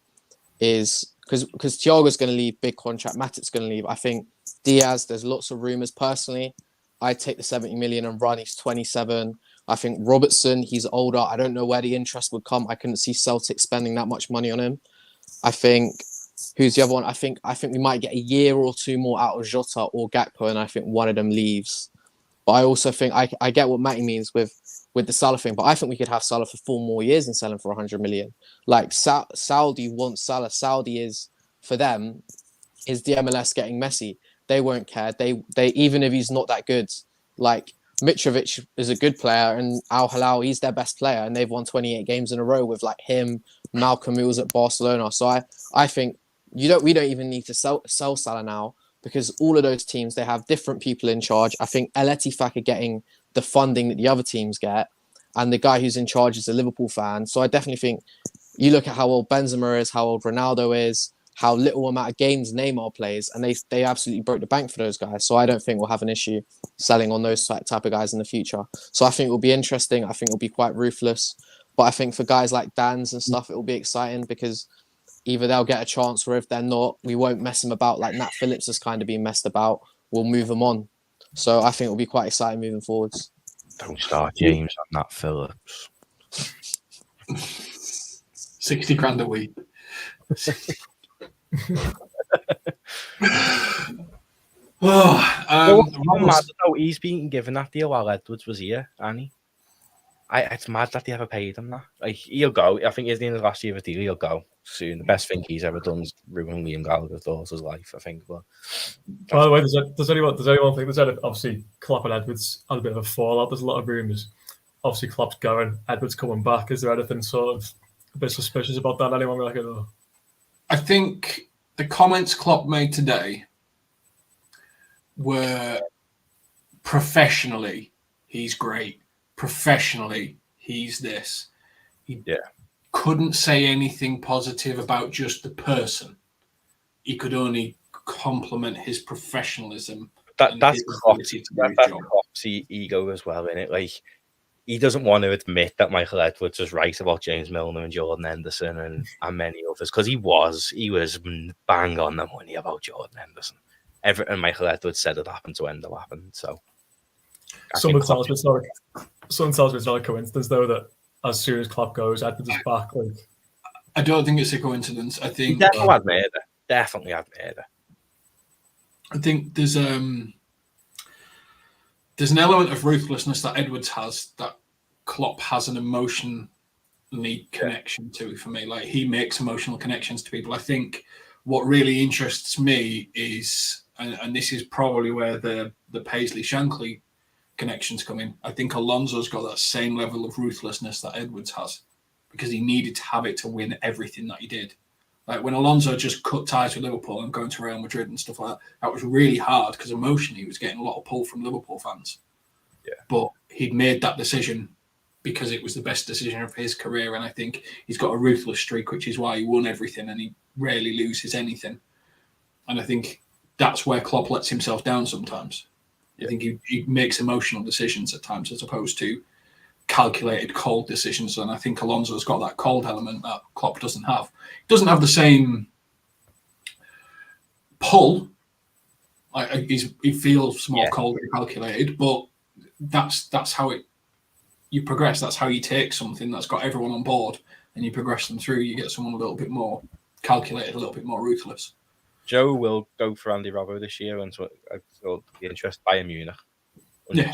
is because Thiago's going to leave, big contract. Matip's going to leave. I think Diaz. There's lots of rumors. Personally, I take the 70 million and run. He's 27. I think Robertson. He's older. I don't know where the interest would come. I couldn't see Celtic spending that much money on him. I think who's the other one? I think we might get a year or two more out of Jota or Gakpo, and I think one of them leaves. But I also think I get what Matty means with the Salah thing, but I think we could have Salah for 4 more years and sell him for 100 million. Like Saudi wants Salah. Saudi is, for them, is the MLS getting Messi. They won't care. They even if he's not that good, like Mitrovic is a good player and Al Hilal, he's their best player, and they've won 28 games in a row with like him, Malcolm, who was at Barcelona. So I think we don't even need to sell Salah now, because all of those teams, they have different people in charge. I think El Ettifaq are getting the funding that the other teams get, and the guy who's in charge is a Liverpool fan. So I definitely think you look at how old Benzema is, how old Ronaldo is, how little amount of games Neymar plays, and they absolutely broke the bank for those guys. So I don't think we'll have an issue selling on those type of guys in the future. So I think it will be interesting. I think it will be quite ruthless. But I think for guys like Dan's and stuff, it will be exciting because either they'll get a chance, or if they're not, we won't mess them about like Nat Phillips has kind of been messed about. We'll move them on. So I think it'll be quite exciting moving forwards. Don't start James on Nat Phillips. 60 grand a week. Mad though, he's been given that deal while Edwards was here, Annie. It's mad that they ever paid him that. Like, he'll go. I think he's the end of the last year of the deal. He'll go soon. The best thing he's ever done is ruin Liam Gallagher's daughter's life, I think. But by the way, does anyone think there's obviously Klopp and Edwards had a bit of a fallout? There's a lot of rumours. Obviously, Klopp's going, Edwards coming back. Is there anything sort of a bit suspicious about that? Anyone like it? Or? I think the comments Klopp made today were professionally, he's great. Professionally, he's this. He couldn't say anything positive about just the person. He could only compliment his professionalism. That's Klopp's ego as well, isn't it? Like, he doesn't want to admit that Michael Edwards was right about James Milner and Jordan Henderson and many others, because he was bang on the money about Jordan Henderson. Everything Michael Edwards said had happened to end up happening. So someone tells me it's not a coincidence though that as soon as Klopp goes, Edwards is back. Like, I don't think it's a coincidence. I think he definitely had made it. I think there's an element of ruthlessness that Edwards has that Klopp has an emotionally connection to. For me, like, he makes emotional connections to people. I think what really interests me is, and this is probably where the Paisley-Shankly connections come in. I think Alonso's got that same level of ruthlessness that Edwards has, because he needed to have it to win everything that he did. Like, when Alonso just cut ties with Liverpool and going to Real Madrid and stuff like that, that was really hard because emotionally he was getting a lot of pull from Liverpool fans. Yeah. But he'd made that decision because it was the best decision of his career, and I think he's got a ruthless streak, which is why he won everything and he rarely loses anything. And I think that's where Klopp lets himself down sometimes. I think he makes emotional decisions at times as opposed to calculated, cold decisions. And I think Alonso's got that cold element that Klopp doesn't have. He doesn't have the same pull. He feels more cold and calculated, but that's how it you progress. That's how you take something that's got everyone on board and you progress them through. You get someone a little bit more calculated, a little bit more ruthless. Joe will go for Andy Robbo this year, and so it'll be interested by Munich. 100%. Yeah,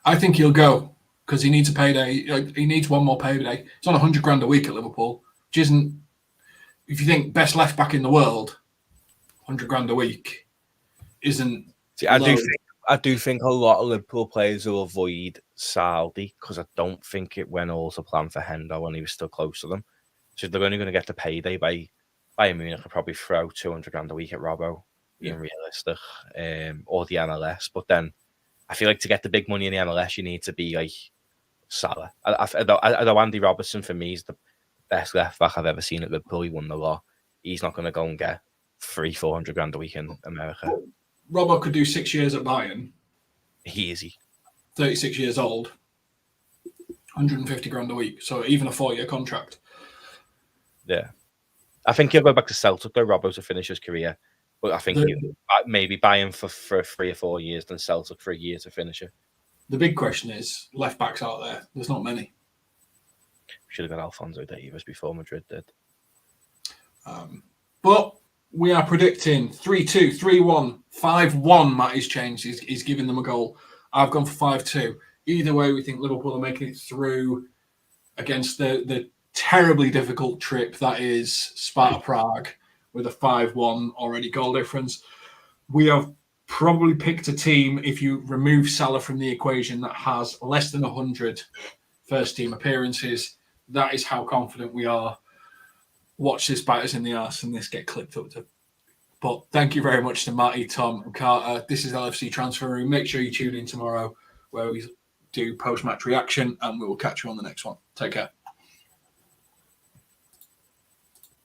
I think he'll go because he needs a payday. He needs one more payday. It's on $100,000 a week at Liverpool, which isn't. If you think best left back in the world, $100,000 a week isn't. See, I do think a lot of Liverpool players will avoid Saudi because I don't think it went all to plan for Hendo when he was still close to them. So they're only going to get the payday by Bayern Munich will probably throw $200,000 a week at Robbo, being realistic, or the MLS. But then I feel like to get the big money in the MLS, you need to be like Salah. Although Andy Robertson for me is the best left back I've ever seen at Liverpool. He won the lot. He's not going to go and get $400,000 a week in America. Robbo could do 6 years at Bayern. Easy. 36 years old. $150,000 a week. So even a 4-year contract. Yeah. I think he'll go back to Celtic though, Robbo, to finish his career. But I think maybe Bayern for 3 or 4 years, then Celtic for a year to finish it. The big question is left backs out there. There's not many. Should have got Alphonso Davies before Madrid did. But we are predicting 3-2, 3-1, 5-1. Matty's changed. He's giving them a goal. I've gone for 5-2. Either way, we think Liverpool are making it through against the terribly difficult trip that is Sparta Prague with a 5-1 already goal difference. We have probably picked a team, if you remove Salah from the equation, that has less than 100 first-team appearances. That is how confident we are. Watch this bite us in the arse and this get clipped up to. But thank you very much to Matty, Tom, and Carter. This is LFC Transfer Room. Make sure you tune in tomorrow where we do post-match reaction, and we will catch you on the next one. Take care.